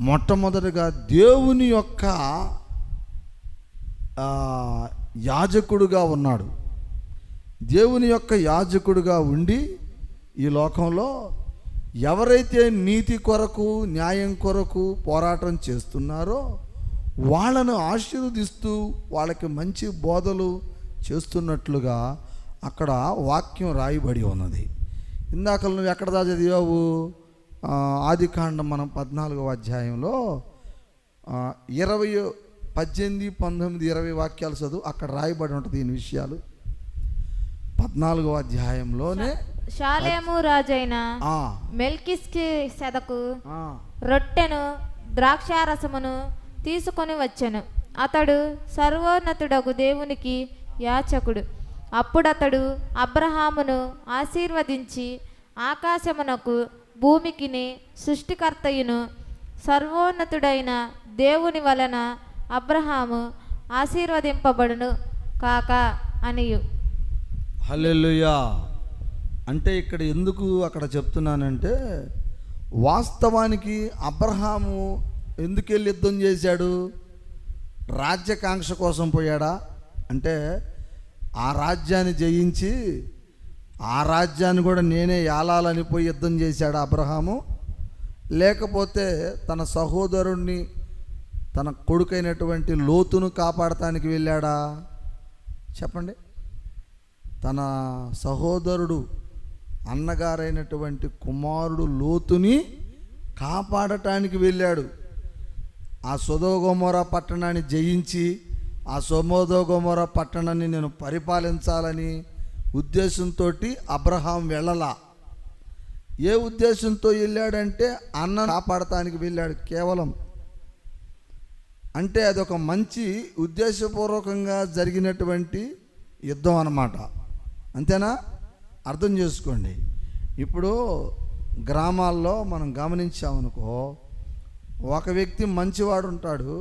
మొట్టమొదటిగా దేవుని యొక్క యాజకుడుగా ఉన్నాడు. దేవుని యొక్క యాజకుడుగా ఉండి ఈ లోకంలో ఎవరైతే నీతి కొరకు న్యాయం కొరకు పోరాటం చేస్తున్నారో వాళ్ళను ఆశీర్వదిస్తూ వాళ్ళకి మంచి బోధలు చేస్తున్నట్లుగా అక్కడ వాక్యం రాయబడి ఉన్నది. ఇందాక నువ్వు ఎక్కడ చదివావు? ఆదికాండం మనం 14వ అధ్యాయంలో 18, 19, 20 వాక్యాలు చదువు, అక్కడ రాయబడి ఉంటుంది ఈ విషయాలు. 14వ అధ్యాయంలోనే షాలేము రాజైన మెల్కిసెదకు రొట్టెను ద్రాక్షారసమును తీసుకొని వచ్చెను. అతడు సర్వోన్నతుడగు దేవునికి యాచకుడు. అప్పుడతడు అబ్రహామును ఆశీర్వదించి, ఆకాశమునకు భూమికిని సృష్టికర్తయును సర్వోన్నతుడైన దేవుని వలన అబ్రహాము ఆశీర్వదింపబడును కాక అనియు. హల్లెలూయా. అంటే ఇక్కడ ఎందుకు అక్కడ చెప్తున్నానంటే, వాస్తవానికి అబ్రహాము ఎందుకు వెళ్ళి యుద్ధం చేశాడు? రాజ్యాకాంక్ష కోసం పోయాడా అంటే, ఆ రాజ్యాన్ని జయించి ఆ రాజ్యాన్ని కూడా నేనే ఏలాలని పోయి యుద్ధం చేశాడు అబ్రహాము, లేకపోతే తన సహోదరుణ్ణి తన కొడుకైనటువంటి లోతును కాపాడటానికి వెళ్ళాడా? చెప్పండి. తన సహోదరుడు అన్నగారైనటువంటి కుమారుడు లోతుని కాపాడటానికి వెళ్ళాడు. ఆ సొదొమ గొమొర్రా పట్టణాన్ని జయించి ఆ సొదొమ గొమొర్రా పట్టణాన్ని నేను పరిపాలించాలని ఉద్దేశంతో అబ్రహాం వెళ్ళలా. ఏ ఉద్దేశంతో వెళ్ళాడంటే అన్న కాపాడటానికి వెళ్ళాడు కేవలం. అంటే అదొక మంచి ఉద్దేశపూర్వకంగా జరిగినటువంటి యుద్ధం అన్నమాట. అంతేనా? అర్థం చేసుకోండి. ఇప్పుడు గ్రామాల్లో మనం గమనించామనుకో, ఒక వ్యక్తి మంచివాడు ఉంటాడు.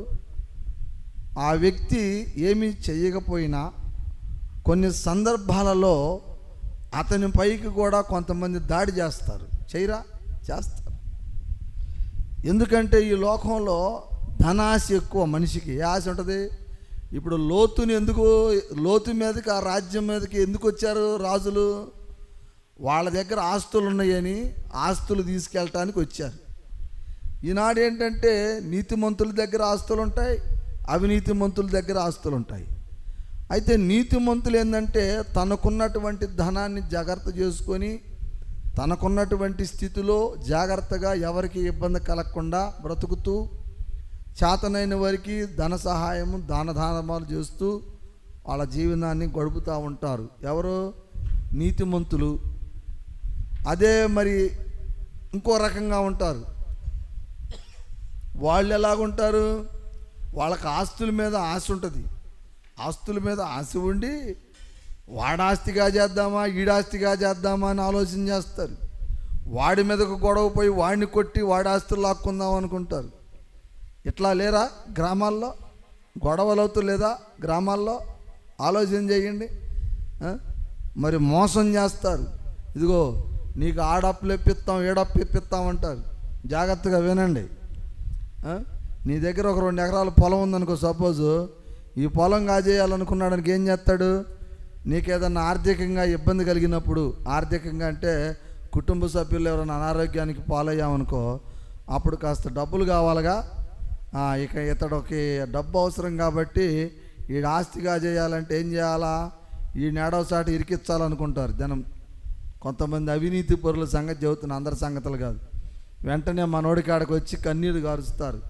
ఆ వ్యక్తి ఏమీ చేయకపోయినా కొన్ని సందర్భాలలో అతని పైకి కూడా కొంతమంది దాడి చేస్తారు. చేయరా? చేస్తారు. ఎందుకంటే ఈ లోకంలో ధనాశ ఎక్కువ. మనిషికి ఏ ఆశ ఉంటుంది? ఇప్పుడు లోతు మీదకి, ఆ రాజ్యం మీదకి ఎందుకు వచ్చారు రాజులు? వాళ్ళ దగ్గర ఆస్తులు ఉన్నాయని ఆస్తులు తీసుకెళ్ళటానికి వచ్చారు. ఈనాడు ఏంటంటే నీతిమంతుల దగ్గర ఆస్తులు ఉంటాయి, అవినీతిమంతుల దగ్గర ఆస్తులు ఉంటాయి. అయితే నీతిమంతులు ఏంటంటే తనకున్నటువంటి ధనాన్ని జాగ్రత్త చేసుకొని తనకున్నటువంటి స్థితిలో జాగ్రత్తగా ఎవరికి ఇబ్బంది కలగకుండా బ్రతుకుతూ చేతనైన వారికి ధన సహాయము దానమాలు చేస్తూ వాళ్ళ జీవనాన్ని గడుపుతూ ఉంటారు. ఎవరు? నీతిమంతులు. అదే మరి ఇంకో రకంగా ఉంటారు. వాళ్ళు ఎలాగుంటారు? వాళ్ళకి ఆస్తుల మీద ఆశ ఉంటుంది. ఆస్తుల మీద ఆశ ఉండి వాడాస్తిగా చేద్దామా ఈడాస్తిగా చేద్దామా అని ఆలోచన చేస్తారు. వాడి మీదకు గొడవ పోయి వాడిని కొట్టి వాడి ఆస్తులు లాక్కుందాం అనుకుంటారు. ఇట్లా లేరా గ్రామాల్లో? గొడవలవుతూ లేదా గ్రామాల్లో? ఆలోచన చేయండి. మరి మోసం చేస్తారు. ఇదిగో నీకు ఆడప్పులు ఇప్పిస్తాం ఏడప్పు ఇప్పిస్తాం అంటారు. జాగ్రత్తగా వినండి. నీ దగ్గర ఒక 2 ఎకరాల పొలం ఉందనుకో, సపోజు ఈ పొలం కాజేయాలనుకున్నాడానికి ఏం చేస్తాడు? నీకేదన్నా ఆర్థికంగా ఇబ్బంది కలిగినప్పుడు, ఆర్థికంగా అంటే కుటుంబ సభ్యులు ఎవరైనా అనారోగ్యానికి పాలయ్యామనుకో, అప్పుడు కాస్త డబ్బులు కావాలిగా. ఇక ఇతడికి డబ్బు అవసరం కాబట్టి ఈ ఆస్తిగా చేయాలంటే ఏం చేయాలా? ఈ నేడవసాటి ఇరికించాలనుకుంటారు జనం. కొంతమంది అవినీతి పరుల సంగతి చెబుతున్నా, అందరి సంగతులు కాదు. వెంటనే మనోడి కాడికి వచ్చి కన్నీరు గారుస్తారు.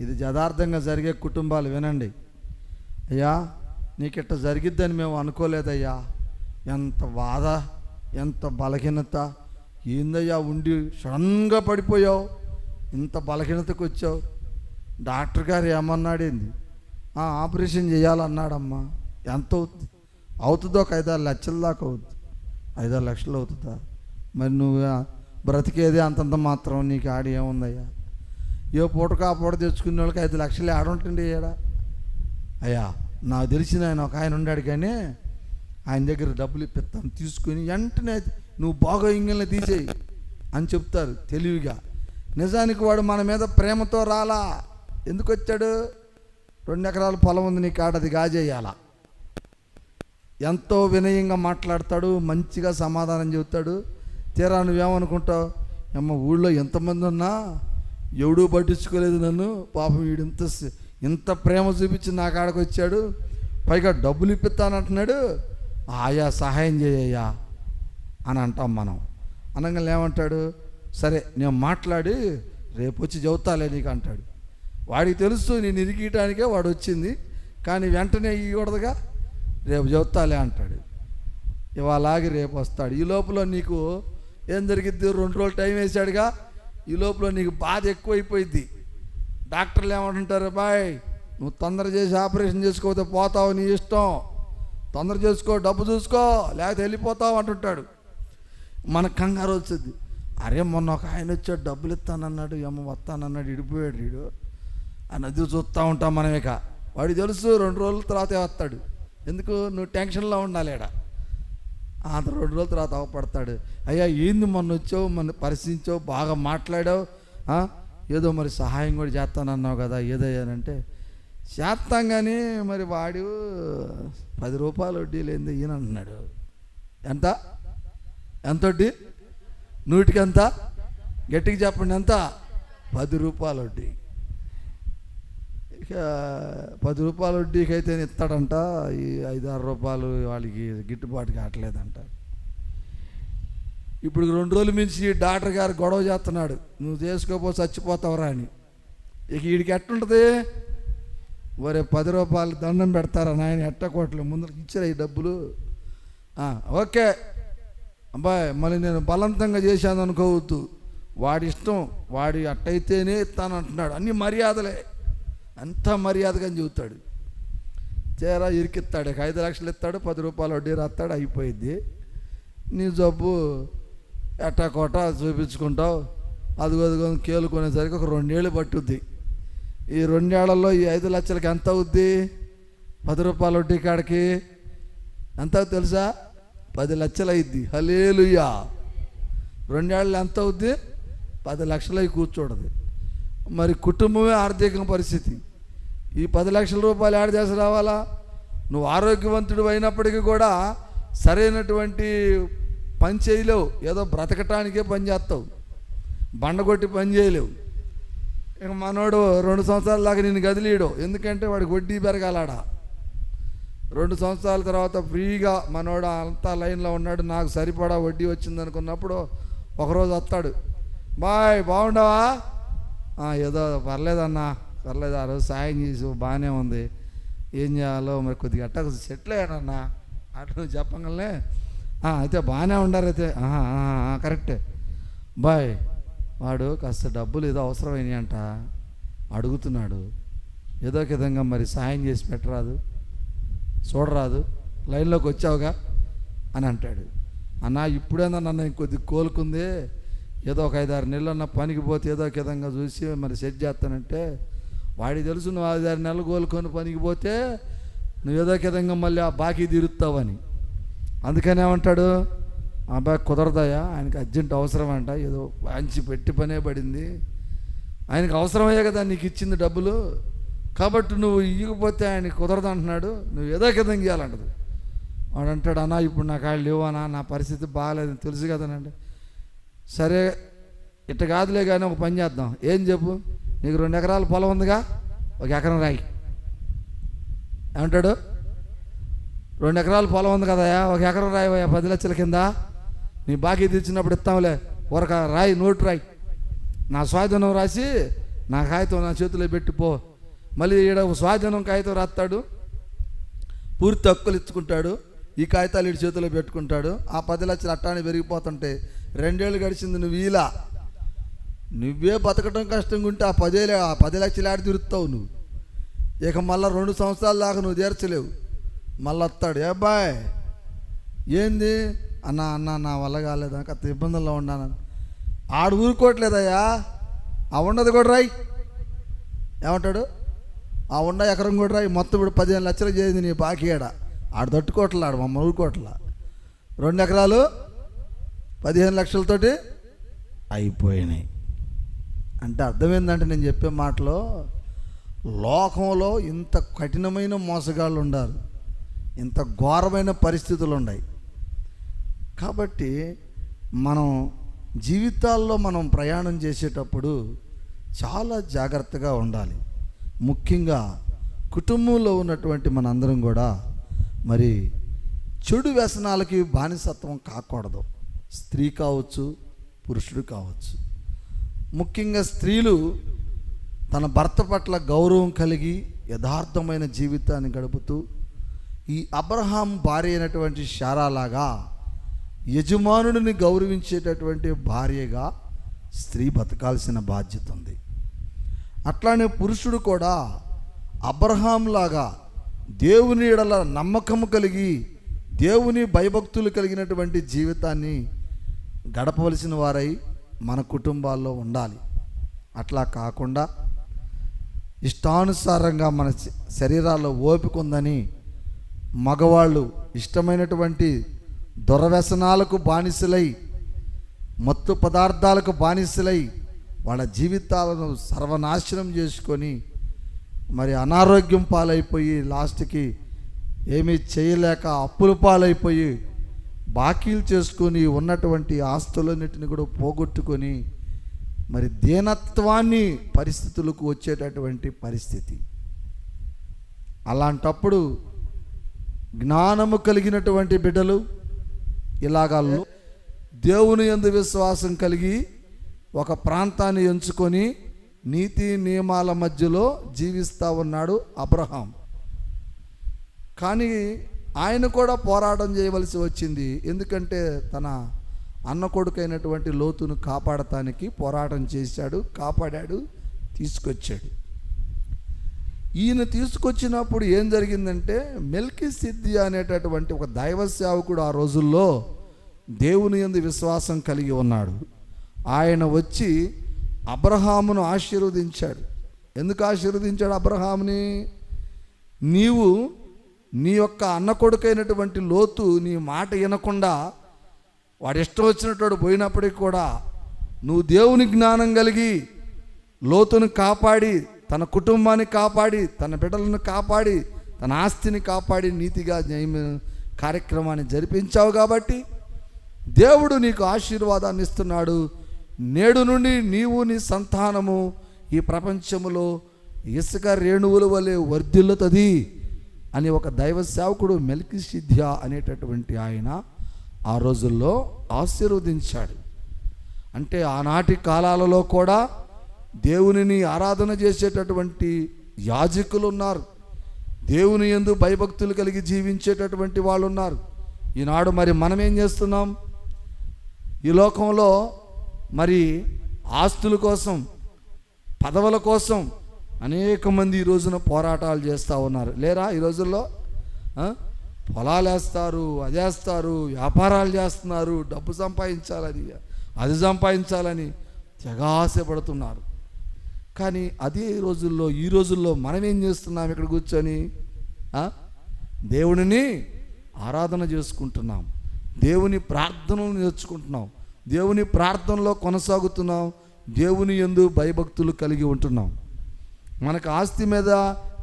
ఇది యథార్థంగా జరిగే కుటుంబాలు. వినండి. అయ్యా నీకిట్ట జరిగిద్దని మేము అనుకోలేదయ్యా, ఎంత బాధ, ఎంత బలహీనత, ఏందయ్యా ఉండి సడన్గా పడిపోయావు, ఇంత బలహీనతకు వచ్చావు, డాక్టర్ గారు ఏమన్నాడేంది, ఆపరేషన్ చేయాలన్నాడమ్మా, ఎంత అవుతుందో? ఒక 5-6 లక్షల దాకా అవుతుంది. 5-6 లక్షలు అవుతుందా? మరి నువ్వు బ్రతికేది అంతంత మాత్రం, నీకు ఆడి ఏముందయ్యా? ఏ పూటకు ఆ పూట తెచ్చుకునే వాళ్ళకి 5 లక్షలు ఆడుంటుండే ఏడా? అయ్యా నాకు తెలిసిన ఆయన ఒక ఆయన ఉన్నాడు, కానీ ఆయన దగ్గర డబ్బులు ఇప్పిస్తాను, తీసుకుని వెంటనే నువ్వు బాగా ఇంగిల్ని తీసేయి అని చెప్తారు తెలివిగా. నిజానికి వాడు మన మీద ప్రేమతో రాలా. ఎందుకు వచ్చాడు? 2 ఎకరాల పొలం ఉంది నీ కాడ, అది గాజేయాలా. ఎంతో వినయంగా మాట్లాడతాడు, మంచిగా సమాధానం చెబుతాడు. తీరా నువ్వేమనుకుంటావు? అమ్మ ఊళ్ళో ఎంతమంది ఉన్నా ఎవడూ పట్టించుకోలేదు నన్ను, పాపం వీడు ఇంత ప్రేమ చూపించి నా కాడకు వచ్చాడు, పైగా డబ్బులు ఇప్పిస్తానంటున్నాడు, ఆయా సహాయం చేయయ్యా అని అంటాం మనం. అనగా ఏమంటాడు? సరే నేను మాట్లాడి రేపు వచ్చి చెబుతాలే నీకు అంటాడు. వాడికి తెలుసు నేను ఇరికియటానికే వాడు వచ్చింది, కానీ వెంటనే ఇవ్వడదుగా, రేపు చెబుతాలే అంటాడు. ఇవాళ రేపు వస్తాడు. ఈ లోపల నీకు ఏం జరిగిద్ది? 2 రోజులు టైం వేసాడుగా, ఈ లోపల నీకు బాధ ఎక్కువైపోయింది. డాక్టర్లు ఏమంటుంటారు? బాయ్ నువ్వు తొందర చేసి ఆపరేషన్ చేసుకోకపోతే పోతావు, నీ ఇష్టం, తొందర చేసుకో, డబ్బు చూసుకో, లేకపోతే వెళ్ళిపోతావు అంటుంటాడు. మనకు కంగారు వచ్చింది. అరే మొన్న ఒక ఆయన వచ్చాడు, డబ్బులు ఇస్తానన్నాడు, ఏమో వస్తానన్నాడు, ఇడిపోయాడు వీడు అని అది చూస్తూ ఉంటాం మనం. ఇక వాడికి తెలుసు 2 రోజుల తర్వాతే వస్తాడు. ఎందుకు? నువ్వు టెన్షన్లో ఉండాలి. అంత 2 రోజుల తర్వాత అవపడతాడు. అయ్యా ఏంది మొన్న వచ్చావు, మన పరిశీలించావు, బాగా మాట్లాడావు, ఏదో మరి సహాయం కూడా చేస్తానన్నావు కదా, ఏదయ్యానంటే చేస్తాం, కానీ మరి వాడు 10 రూపాయలు వడ్డీ లేనిది ఈయన అంటున్నాడు. ఎంత? ఎంతొడ్డి? 100కి ఎంత? గట్టిగా చెప్పండి, ఎంత? 10 రూపాయల వడ్డీ. ఇక 10 రూపాయల వడ్డీకి అయితే ఇస్తాడంట, ఈ 5-6 రూపాయలు వాళ్ళకి గిట్టుబాటు కావట్లేదంట. ఇప్పుడు 2 రోజులు మించి డాక్టర్ గారు గొడవ చేస్తున్నాడు, నువ్వు చేసుకోపో చచ్చిపోతావురా అని. ఇక వీడికి ఎట్టుంటుంది? ఒరే 10 రూపాయలు దండం పెడతారా నాయన, ఎట్టకోట్లు ముందరికి ఇచ్చారా ఈ డబ్బులు? ఓకే అబ్బాయి, మళ్ళీ నేను బలవంతంగా చేశాను అనుకోవద్దు, వాడి ఇష్టం, వాడి అట్టయితేనే ఇస్తాను అంటున్నాడు. అన్ని మర్యాదలే, అంతా మర్యాదగా చెబుతాడు. తీరా ఇరికిస్తాడు, 5 లక్షలు ఇస్తాడు, 10 రూపాయలు వడ్డీ రాస్తాడు, అయిపోయింది. నీ జబ్బు ఎట్టకోట చూపించుకుంటావు, అదిగో కేలుకునేసరికి ఒక 2 ఏళ్ళు పట్టుద్ది. ఈ 2 ఏళ్లలో ఈ 5 లక్షలకి ఎంత అవుద్ది? 10 రూపాయల వడ్డీ కాడికి ఎంత తెలుసా? 10 లక్షలు అయింది. హల్లెలూయా. 2 ఏళ్ళు ఎంత అవుద్ది? 10 లక్షలు అయి కూర్చోడదు. మరి కుటుంబమే ఆర్థిక పరిస్థితి. ఈ 10 లక్షల రూపాయలు యాడ్ చేసి రావాలా? నువ్వు ఆరోగ్యవంతుడు అయినప్పటికీ కూడా సరైనటువంటి పని చేయలేవు, ఏదో బ్రతకటానికే పని చేస్తావు, బండగొట్టి పని చేయలేవు. ఇక మనోడు 2 సంవత్సరాల దాకా నిన్ను గదిలీయడు, ఎందుకంటే వాడికి వడ్డీ పెరగాలాడ. 2 సంవత్సరాల తర్వాత ఫ్రీగా మనోడు అంతా లైన్లో ఉన్నాడు, నాకు సరిపడా వడ్డీ వచ్చింది అనుకున్నప్పుడు ఒకరోజు వస్తాడు, బాయ్ బాగుండవా? ఏదో పర్లేదన్నా, పర్లేదు, ఆ రోజు సాయం చేసి బాగానే ఉంది, ఏం చేయాలో మరి కొద్దిగా అట్ట సెటిల్ అయ్యానన్నా అట్లా నువ్వు చెప్పగలనే. అయితే బాగానే ఉండారు, అయితే కరెక్టే బాయ్. వాడు కాస్త డబ్బులు ఏదో అవసరమైనాయి అంట, అడుగుతున్నాడు, ఏదో ఒక విధంగా మరి సాయం చేసి పెట్టరాదు, చూడరాదు, లైన్లోకి వచ్చావుగా అని అంటాడు. అన్న ఇప్పుడేనా నన్ను ఇంకొద్ది కోలుకుంది, ఏదో ఒక 5-6 నెలలు అన్న పనికి పోతే ఏదో ఒక విధంగా చూసి మరి సెట్ చేస్తానంటే, వాడికి తెలుసు నువ్వు 5-6 నెలలు కోలుకొని పనికి పోతే నువ్వు ఏదో ఒక విధంగా మళ్ళీ ఆ బాకీ తీరుస్తావని. అందుకని ఏమంటాడు, అబ్బాయి కుదరదాయా, ఆయనకి అర్జెంట్ అవసరం అంట, ఏదో మంచి పెట్టి పనే పడింది, ఆయనకు అవసరమయ్యే కదా నీకు ఇచ్చింది డబ్బులు, కాబట్టి నువ్వు ఇవ్వకపోతే ఆయనకి కుదరదు అంటున్నాడు, నువ్వు ఏదో ఒక విధంగా ఇవ్వాలంటది. వాడు అంటాడు, అన్నా ఇప్పుడు నాకు వాళ్ళు లేవనా, నా పరిస్థితి బాగాలేదని తెలుసు కదనండి. సరే ఇట్ట కాదులే కానీ ఒక పని చేద్దాం, ఏం చెప్పు, నీకు 2 ఎకరాల పొలం ఉందిగా, 1 ఎకరం రాయి. ఏమంటాడు? 2 ఎకరాల పొలం ఉంది కదయా, 1 ఎకరం రాయి, 10 లక్షల కింద నీ బాకీ తీర్చినప్పుడు ఇస్తాంలే, ఊరక రాయి, నోటు రాయి, నా స్వాధీనం రాసి నా కాగితం నా చేతిలో పెట్టిపో. మళ్ళీ ఈడ స్వాధీనం కాగితం రాస్తాడు, పూర్తి హక్కులు ఇచ్చుకుంటాడు, ఈ కాగితాలు ఇటు చేతిలో పెట్టుకుంటాడు. ఆ 10 లక్షలు అట్టాన్ని పెరిగిపోతుంటే 2 ఏళ్ళు గడిచింది, నువ్వే బతకటం కష్టంగా ఉంటే ఆ 10 లక్షలు ఆడి తిరుగుతావు నువ్వు. ఇక మళ్ళీ 2 సంవత్సరాల దాకా నువ్వు తీర్చలేవు. మళ్ళీ వస్తాడు, ఏ బాయ్ ఏంది అన్న నా వల్ల కాలేదా, కాస్త ఇబ్బందుల్లో ఉన్నాను. ఆడు ఊరుకోవట్లేదయ్యా, ఆ ఉన్నది కూడా రాయి. ఏమంటాడు? ఆ ఉన్న ఎకరం కూడా రాయి, మొత్తం ఇప్పుడు 15 లక్షలు చేసింది నీ బాకీ. ఆడు తట్టుకోవట్లా, ఆడు మమ్మ ఊరుకోవట్లా. 2 ఎకరాలు 15 లక్షలతోటి అయిపోయినాయి. అంటే అర్థం ఏంటంటే, నేను చెప్పే మాటలో లోకంలో ఇంత కఠినమైన మోసగాళ్ళు ఉండారు, ఇంత ఘోరమైన పరిస్థితులు ఉన్నాయి. కాబట్టి మనం జీవితాల్లో మనం ప్రయాణం చేసేటప్పుడు చాలా జాగ్రత్తగా ఉండాలి. ముఖ్యంగా కుటుంబంలో ఉన్నటువంటి మనందరం కూడా మరి చెడు వ్యసనాలకి బానిసత్వం కాకూడదు. స్త్రీ కావచ్చు, పురుషుడు కావచ్చు. ముఖ్యంగా స్త్రీలు తన భర్త పట్ల గౌరవం కలిగి యథార్థమైన జీవితాన్ని గడుపుతూ ఈ అబ్రహాం భార్య అయినటువంటి శారాలాగా యజమానుడిని గౌరవించేటటువంటి భార్యగా స్త్రీ బతకాల్సిన బాధ్యత ఉంది. అట్లానే పురుషుడు కూడా అబ్రహాంలాగా దేవుని ఎడల నమ్మకము కలిగి దేవుని భయభక్తులు కలిగినటువంటి జీవితాన్ని గడపవలసిన వారై మన కుటుంబాల్లో ఉండాలి. అట్లా కాకుండా ఇష్టానుసారంగా మన శరీరాల్లో ఓపిక ఉందని మగవాళ్ళు ఇష్టమైనటువంటి దుర్వ్యసనాలకు బానిసలై, మత్తు పదార్థాలకు బానిసలై వాళ్ళ జీవితాలను సర్వనాశనం చేసుకొని మరి అనారోగ్యం పాలైపోయి లాస్ట్కి ఏమీ చేయలేక అప్పుల పాలైపోయి బాకీలు చేసుకొని ఉన్నటువంటి ఆస్తులన్నిటిని కూడా పోగొట్టుకొని మరి దీనత్వాన్ని పరిస్థితులకు వచ్చేటటువంటి పరిస్థితి. అలాంటప్పుడు జ్ఞానము కలిగినటువంటి బిడ్డలు ఇలాగా దేవుని యందు విశ్వాసం కలిగి ఒక ప్రాంతాన్ని ఎంచుకొని నీతి నియమాల మధ్యలో జీవిస్తూ ఉన్నాడు అబ్రహాం. కానీ ఆయన కూడా పోరాటం చేయవలసి వచ్చింది. ఎందుకంటే తన అన్న కొడుకైనటువంటి లోతును కాపాడటానికి పోరాటం చేశాడు, కాపాడాడు, తీసుకొచ్చాడు. ఈయన తీసుకొచ్చినప్పుడు ఏం జరిగిందంటే మెల్కీసెదెకు అనేటటువంటి ఒక దైవ సేవకుడు ఆ రోజుల్లో దేవుని యందు విశ్వాసం కలిగి ఉన్నాడు. ఆయన వచ్చి అబ్రహామును ఆశీర్వదించాడు. ఎందుకు ఆశీర్వదించాడు అబ్రహాముని? నీవు నీ యొక్క అన్న కొడుకైనటువంటి లోతు నీ మాట వినకుండా వాడు ఇష్టం వచ్చినట్టు పోయినప్పటికీ కూడా నువ్వు దేవుని జ్ఞానం కలిగి లోతును కాపాడి, తన కుటుంబాన్ని కాపాడి, తన బిడ్డలను కాపాడి, తన ఆస్తిని కాపాడి నీతిగా కార్యక్రమాన్ని జరిపించావు కాబట్టి దేవుడు నీకు ఆశీర్వాదాన్ని ఇస్తున్నాడు. నేడు నుండి నీవు నీ సంతానము ఈ ప్రపంచములో ఇసుక రేణువుల వలె వర్ధిల్లుతుంది అని ఒక దైవ సేవకుడు మెల్కీసెదెకు అనేటటువంటి ఆయన ఆ రోజుల్లో ఆశీర్వదించాడు. అంటే ఆనాటి కాలాలలో కూడా దేవునిని ఆరాధన చేసేటటువంటి యాజకులు ఉన్నారు, దేవుని యందు భయభక్తులు కలిగి జీవించేటటువంటి వాళ్ళు ఉన్నారు. ఈనాడు మరి మనం ఏం చేస్తున్నాం? ఈ లోకంలో మరి ఆస్తుల కోసం, పదవుల కోసం అనేక మంది ఈ రోజున పోరాటాలు చేస్తూ ఉన్నారు. లేరా? ఈ రోజుల్లో పొలాలు వేస్తారు, అదేస్తారు, వ్యాపారాలు చేస్తున్నారు, డబ్బు సంపాదించాలని, అది సంపాదించాలని తెగ ఆశపడుతున్నారు. కానీ అదే ఈ రోజుల్లో మనం ఏం చేస్తున్నాం? ఇక్కడ కూర్చొని దేవుడిని ఆరాధన చేసుకుంటున్నాం, దేవుని ప్రార్థనలు నేర్చుకుంటున్నాం, దేవుని ప్రార్థనలో కొనసాగుతున్నాం, దేవుని యందు భయభక్తులు కలిగి ఉంటున్నాం. మనకు ఆస్తి మీద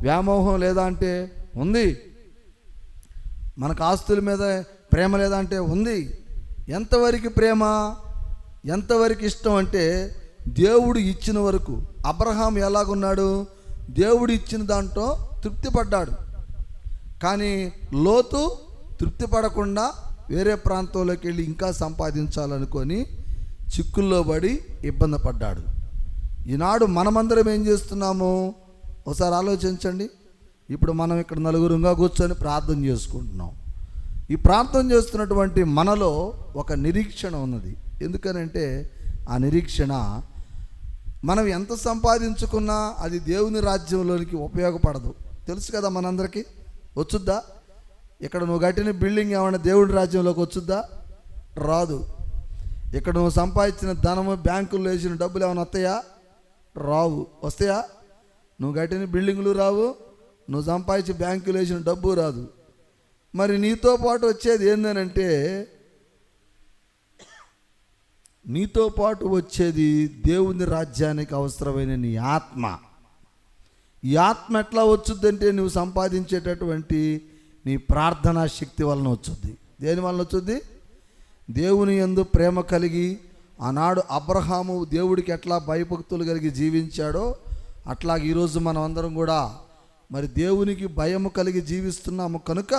వ్యామోహం లేదా అంటే ఉంది, మనకు ఆస్తుల మీద ప్రేమ లేదా అంటే ఉంది. ఎంతవరకు ప్రేమ, ఎంతవరకు ఇష్టం అంటే దేవుడు ఇచ్చిన వరకు. అబ్రహాం ఎలాగున్నాడు? దేవుడు ఇచ్చిన దాంట్లో తృప్తి పడ్డాడు. కానీ లోతు తృప్తి పడకుండా వేరే ప్రాంతంలోకి వెళ్ళి ఇంకా సంపాదించాలనుకొని చిక్కుల్లో పడి ఇబ్బంది పడ్డాడు. ఈనాడు మనమందరం ఏం చేస్తున్నాము? ఒకసారి ఆలోచించండి. ఇప్పుడు మనం ఇక్కడ నలుగురుగా కూర్చొని ప్రార్థన చేసుకుంటున్నాం. ఈ ప్రార్థన చేస్తున్నటువంటి మనలో ఒక నిరీక్షణ ఉన్నది. ఎందుకనంటే ఆ నిరీక్షణ మనం ఎంత సంపాదించుకున్నా అది దేవుని రాజ్యంలోనికి ఉపయోగపడదు. తెలుసు కదా మనందరికీ. వచ్చుద్దా? ఇక్కడ నువ్వు కట్టిన బిల్డింగ్ ఏమైనా దేవుడి రాజ్యంలోకి వచ్చుద్దా? రాదు. ఇక్కడ నువ్వు సంపాదించిన ధనము, బ్యాంకుల్లో వేసిన డబ్బులు ఏమైనా వస్తాయా? రావు. వస్తాయా? నువ్వు కట్టిన బిల్డింగులు రావు, నువ్వు సంపాదించి బ్యాంకులు వేసిన డబ్బు రాదు. మరి నీతో పాటు వచ్చేది ఏందనంటే, నీతో పాటు వచ్చేది దేవుని రాజ్యానికి అవసరమైన నీ ఆత్మ. ఈ ఆత్మ ఎట్లా వచ్చుద్దంటే నువ్వు సంపాదించేటటువంటి నీ ప్రార్థనా శక్తి వలన వచ్చుద్ది. దేని వలన వచ్చుద్ది? దేవుని యందు ప్రేమ కలిగి ఆనాడు అబ్రహాము దేవుడికి ఎట్లా భయభక్తులు కలిగి జీవించాడో అట్లాగే ఈరోజు మనం అందరం కూడా మరి దేవునికి భయము కలిగి జీవిస్తున్నాము కనుక,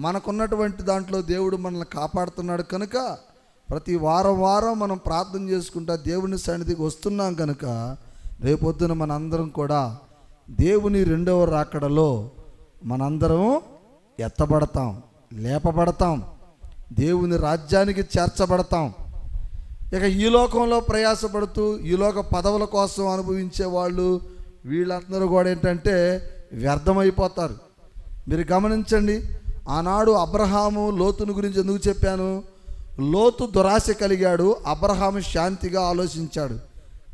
మనకున్నటువంటి దాంట్లో దేవుడు మనల్ని కాపాడుతున్నాడు కనుక, ప్రతి వారం మనం ప్రార్థన చేసుకుంటా దేవుని సన్నిధికి వస్తున్నాం కనుక, రేపొద్దున మనందరం కూడా దేవుని రెండవ రాకడలో మనందరం ఎత్తబడతాం, లేపబడతాం, దేవుని రాజ్యానికి చేర్చబడతాం. ఇక ఈ లోకంలో ప్రయాసపడుతూ ఈ లోక పదవుల కోసం అనుభవించే వాళ్ళు వీళ్ళందరూ కూడా ఏంటంటే వ్యర్థమైపోతారు. మీరు గమనించండి. ఆనాడు అబ్రహాము లోతుని గురించి ఎందుకు చెప్పాను? లోతు దురాశ కలిగాడు, అబ్రహాము శాంతిగా ఆలోచించాడు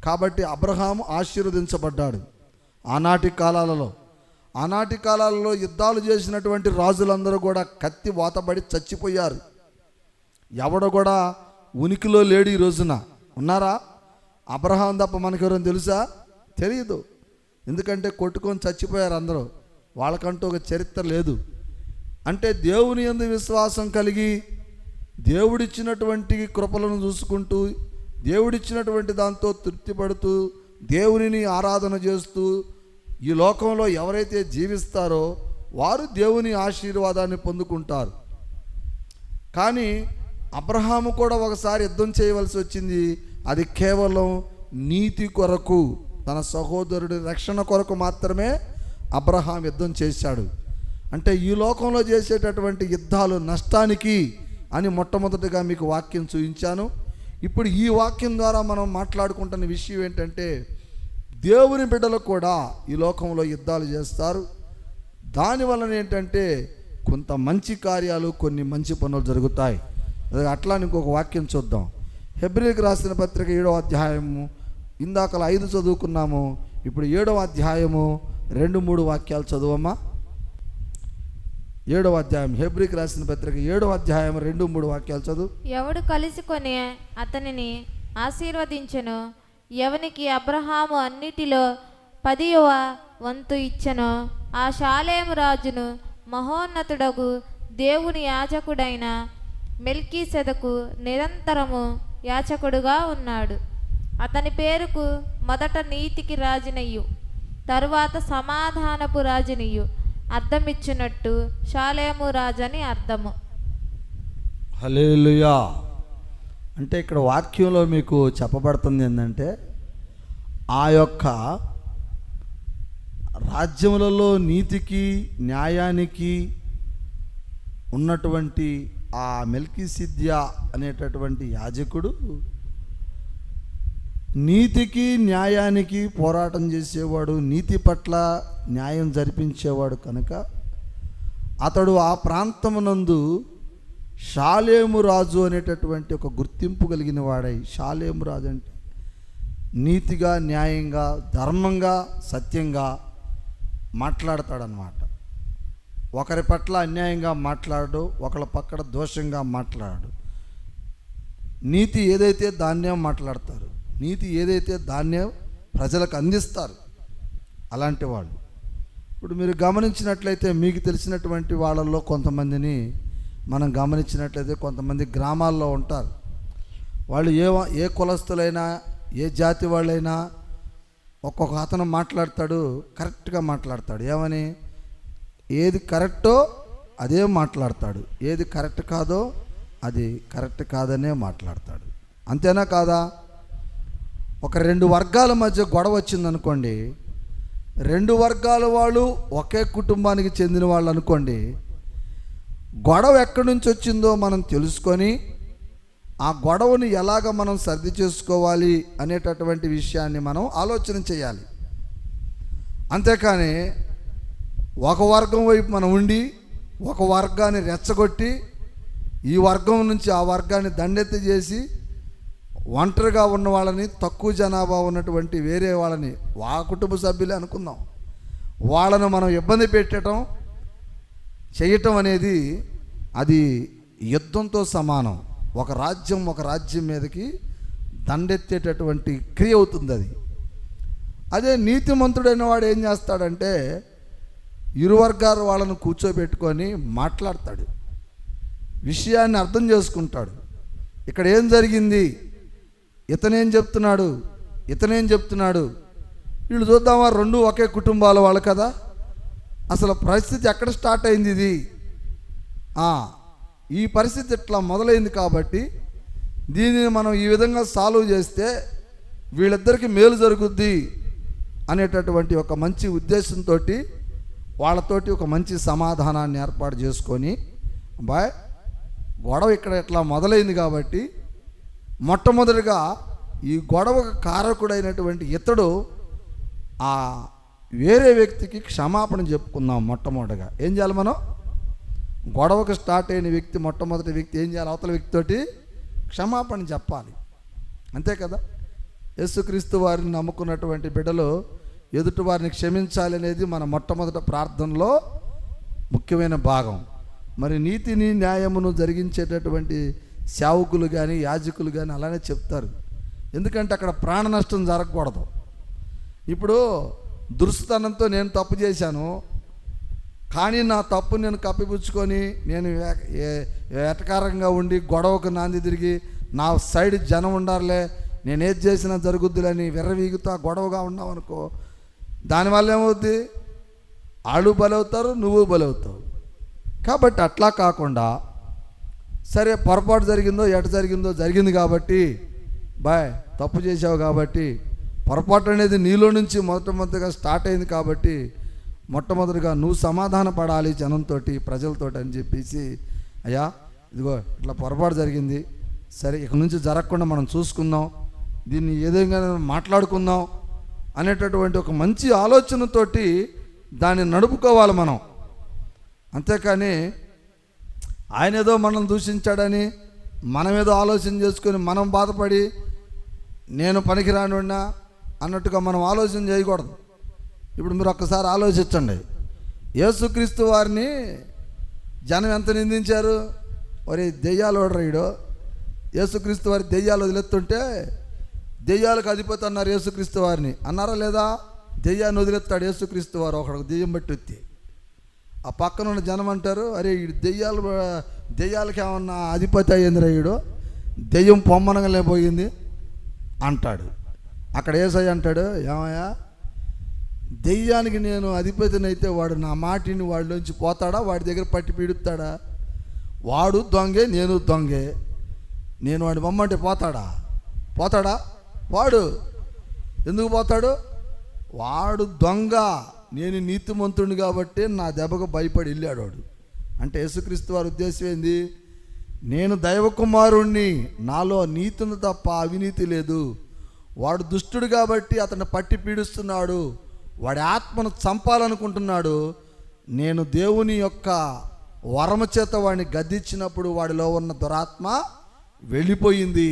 కాబట్టి అబ్రహాము ఆశీర్వదించబడ్డాడు. ఆనాటి కాలాలలో యుద్ధాలు చేసినటువంటి రాజులందరూ కూడా కత్తి వాతబడి చచ్చిపోయారు. ఎవడు కూడా ఉనికిలో లేడు. ఈ రోజున ఉన్నారా? అబ్రహాం తప్ప మనకెవరని తెలుసా? తెలియదు. ఎందుకంటే కొట్టుకొని చచ్చిపోయారు అందరూ. వాళ్ళకంటూ ఒక చరిత్ర లేదు. అంటే దేవుని యందు విశ్వాసం కలిగి దేవుడిచ్చినటువంటి కృపలను చూసుకుంటూ, దేవుడిచ్చినటువంటి దాంతో తృప్తిపడుతూ, దేవునిని ఆరాధన చేస్తూ ఈ లోకంలో ఎవరైతే జీవిస్తారో వారు దేవుని ఆశీర్వాదాన్ని పొందుకుంటారు. కానీ అబ్రహాము కూడా ఒకసారి యుద్ధం చేయవలసి వచ్చింది. అది కేవలం నీతి కొరకు, తన సహోదరుడి రక్షణ కొరకు మాత్రమే అబ్రహాం యుద్ధం చేశాడు. అంటే ఈ లోకంలో చేసేటటువంటి యుద్ధాలు నష్టానికి అని మొట్టమొదటిగా మీకు వాక్యం చూపించాను. ఇప్పుడు ఈ వాక్యం ద్వారా మనం మాట్లాడుకుంటున్న విషయం ఏంటంటే, దేవుని బిడ్డలు కూడా ఈ లోకంలో యుద్ధాలు చేస్తారు. దానివలన ఏంటంటే కొంత మంచి కార్యాలు, కొన్ని మంచి పనులు జరుగుతాయి. అట్లా ఇంకొక వాక్యం చూద్దాం. హెబ్రీయులకు రాసిన పత్రిక 7వ అధ్యాయము, ఇందాకలా 5 చదువుకున్నాము, ఇప్పుడు 7వ అధ్యాయము 2-3 వాక్యాలు చదువమ్మా. 7వ అధ్యాయం, హెబ్రీయులకు రాసిన పత్రిక 7వ అధ్యాయం 2-3 వాక్యాలు చదువు. ఎవడు కలుసుకొని అతనిని ఆశీర్వదించెను, ఎవనికి అబ్రహాము అన్నిటిలో 10వ వంతు ఇచ్చెనో, ఆ షాలేము రాజును మహోన్నతుడగు దేవుని యాజకుడైన మెల్కీసెదకు నిరంతరము యాచకుడుగా ఉన్నాడు. అతని పేరుకు మొదట నీతికి రాజునయ్యు, తరువాత సమాధానపు రాజునియు అర్థమిచ్చినట్టు షాలేము రాజని అర్థము. హల్లెలూయా. అంటే ఇక్కడ వాక్యంలో మీకు చెప్పబడుతుంది ఏంటంటే, ఆ యొక్క రాజ్యములలో నీతికి న్యాయానికి ఉన్నటువంటి ఆ మెల్కీసెదెకు అనేటటువంటి యాజకుడు నీతికి న్యాయానికి పోరాటం చేసేవాడు, నీతి పట్ల న్యాయం జరిపించేవాడు కనుక అతడు ఆ ప్రాంతమునందు షాలేము రాజు అనేటటువంటి ఒక గుర్తింపు కలిగిన వాడై, షాలేము రాజు అంటే నీతిగా, న్యాయంగా, ధర్మంగా, సత్యంగా మాట్లాడతాడనమాట. ఒకరి పట్ల అన్యాయంగా మాట్లాడు, ఒకరి పక్కన దోషంగా మాట్లాడు. నీతి ఏదైతే దాన్నే మాట్లాడతారు, నీతి ఏదైతే దాన్నే ప్రజలకు అందిస్తారు. అలాంటి వాళ్ళు ఇప్పుడు మీరు గమనించినట్లయితే, మీకు తెలిసినటువంటి వాళ్ళల్లో కొంతమందిని మనం గమనించినట్లయితే, కొంతమంది గ్రామాల్లో ఉంటారు. వాళ్ళు ఏ కులస్తులైనా, ఏ జాతి వాళ్ళైనా ఒక్కొక్క అతను మాట్లాడతాడు, కరెక్ట్గా మాట్లాడతాడు. ఏమని? ఏది కరెక్టో అదే మాట్లాడతాడు, ఏది కరెక్ట్ కాదో అది కరెక్ట్ కాదనే మాట్లాడతాడు. అంతేనా కాదా? ఒక 2 వర్గాల మధ్య గొడవ వచ్చిందనుకోండి, 2 వర్గాల వాళ్ళు ఒకే కుటుంబానికి చెందిన వాళ్ళు అనుకోండి, గొడవ ఎక్కడి నుంచి వచ్చిందో మనం తెలుసుకొని ఆ గొడవని ఎలాగ మనం సర్ది చేసుకోవాలి అనేటటువంటి విషయాన్ని మనం ఆలోచన చేయాలి. అంతేకాని ఒక వర్గం వైపు మనం ఉండి ఒక వర్గాన్ని రెచ్చగొట్టి ఈ వర్గం నుంచి ఆ వర్గాన్ని దండెత్తి చేసి ఒంటరిగా ఉన్న వాళ్ళని, తక్కువ జనాభా ఉన్నటువంటి వేరే వాళ్ళని, కుటుంబ సభ్యులే అనుకుందాం, వాళ్ళను మనం ఇబ్బంది పెట్టడం చేయటం అనేది అది యుద్ధంతో సమానం. ఒక రాజ్యం మీదకి దండెత్తేటటువంటి క్రియ అవుతుంది అది. అదే నీతిమంతుడైన వాడు ఏం చేస్తాడంటే, ఇరు వర్గాల వాళ్ళను కూర్చోబెట్టుకొని మాట్లాడతాడు, విషయాన్ని అర్థం చేసుకుంటాడు. ఇక్కడ ఏం జరిగింది, ఇతనేం చెప్తున్నాడు, వీళ్ళు చూద్దామా, 2 ఒకే కుటుంబాల వాళ్ళు కదా, అసలు పరిస్థితి ఎక్కడ స్టార్ట్ అయింది ఇది, ఈ పరిస్థితి ఇట్లా మొదలైంది కాబట్టి దీనిని మనం ఈ విధంగా సాల్వ్ చేస్తే వీళ్ళిద్దరికీ మేలు జరుగుద్ది అనేటటువంటి ఒక మంచి ఉద్దేశంతో వాళ్ళతోటి ఒక మంచి సమాధానాన్ని ఏర్పాటు చేసుకొని, గొడవ ఇక్కడ ఇట్లా మొదలైంది కాబట్టి మొట్టమొదటిగా ఈ గొడవకు కారకుడైనటువంటి ఇతడు ఆ వేరే వ్యక్తికి క్షమాపణ చెప్పుకుందాం. మొట్టమొదటిగా ఏం చేయాలి మనం? గొడవకు స్టార్ట్ అయిన వ్యక్తి, మొట్టమొదటి వ్యక్తి ఏం చేయాలి? అవతల వ్యక్తితోటి క్షమాపణ చెప్పాలి. అంతే కదా? యేసుక్రీస్తు వారిని నమ్ముకున్నటువంటి బిడ్డలు ఎదుటి వారిని క్షమించాలి అనేది మన మొట్టమొదటి ప్రార్థనలో ముఖ్యమైన భాగం. మరి నీతిని న్యాయమును జరిగించేటటువంటి సేవకులు కానీ, యాజకులు కానీ అలానే చెప్తారు. ఎందుకంటే అక్కడ ప్రాణ నష్టం జరగకూడదు. ఇప్పుడు దురుసుతనంతో నేను తప్పు చేశాను, కానీ నా తప్పు నేను కప్పిపుచ్చుకొని నేను ఎటకారంగా ఉండి గొడవకు నాంది తిరిగి నా సైడ్ జనం ఉండాలే, నేనేది చేసినా జరుగుద్దులని విర్రవీగుతా గొడవగా ఉన్నావు అనుకో, దానివల్ల ఏమవుద్ది? వాళ్ళు బలవుతారు, నువ్వు బలవుతావు. కాబట్టి అట్లా కాకుండా సరే పొరపాటు జరిగిందో ఎట జరిగిందో జరిగింది కాబట్టి బాయ్ తప్పు చేసావు కాబట్టి, పొరపాటు అనేది నీలో నుంచి మొట్టమొదటిగా స్టార్ట్ అయింది కాబట్టి మొట్టమొదటిగా నువ్వు సమాధాన పడాలి జనంతో, ప్రజలతో అని చెప్పేసి, అయ్యా ఇదిగో ఇట్లా పొరపాటు జరిగింది, సరే ఇక నుంచి జరగకుండా మనం చూసుకుందాం, దీన్ని ఏదైనా మాట్లాడుకుందాం అనేటటువంటి ఒక మంచి ఆలోచనతోటి దాన్ని నడుపుకోవాలి మనం. అంతేకాని ఆయన ఏదో మనం దూషించాడని మనం ఏదో ఆలోచన చేసుకొని మనం బాధపడి నేను పనికిరానున్నా అన్నట్టుగా మనం ఆలోచన చేయకూడదు. ఇప్పుడు మీరు ఒక్కసారి ఆలోచించండి, యేసుక్రీస్తు వారిని జనం ఎంత నిందించారు. ఒరే దెయ్యాలు ఓడరీడు, యేసుక్రీస్తు వారి దెయ్యాలు వదిలేస్తుంటే దెయ్యాలకు అధిపతి అన్నారు యేసుక్రీస్తు వారిని, అన్నారా లేదా? దెయ్యాన్ని వదిలేస్తాడు యేసుక్రీస్తు వారు, ఒకడు దెయ్యం బట్టి ఎత్తి. ఆ పక్కన ఉన్న జనం అంటారు, అరే ఈ దెయ్యాలకి ఏమన్నా అధిపతి అయ్యిందిరా, ఈడు దెయ్యం పొమ్మనగలే పోయింది అంటాడు. అక్కడ యేసయ్య అంటాడు, ఏమయ్యా దెయ్యానికి నేను అధిపతిని అయితే వాడు నా మాటిని వాడిలోంచి పోతాడా? వాడి దగ్గర పట్టి పీడుతాడా? వాడు దొంగే, నేను దొంగే, నేను వాడి బొమ్మంటే పోతాడా? వాడు ఎందుకు పోతాడు? వాడు దొంగ, నేను నీతిమంతుడిని కాబట్టి నా దెబ్బకు భయపడి వెళ్ళాడు వాడు. అంటే యేసుక్రీస్తు వారి ఉద్దేశం ఏంది? నేను దైవ కుమారుణ్ణి, నాలో నీతి ఉంది తప్ప అవినీతి లేదు. వాడు దుష్టుడు కాబట్టి అతన్ని పట్టి పీడిస్తున్నాడు, వాడి ఆత్మను చంపాలనుకుంటున్నాడు. నేను దేవుని యొక్క వరము చేత వాడిని గద్దించినప్పుడు వాడిలో ఉన్న దురాత్మ వెళ్ళిపోయింది,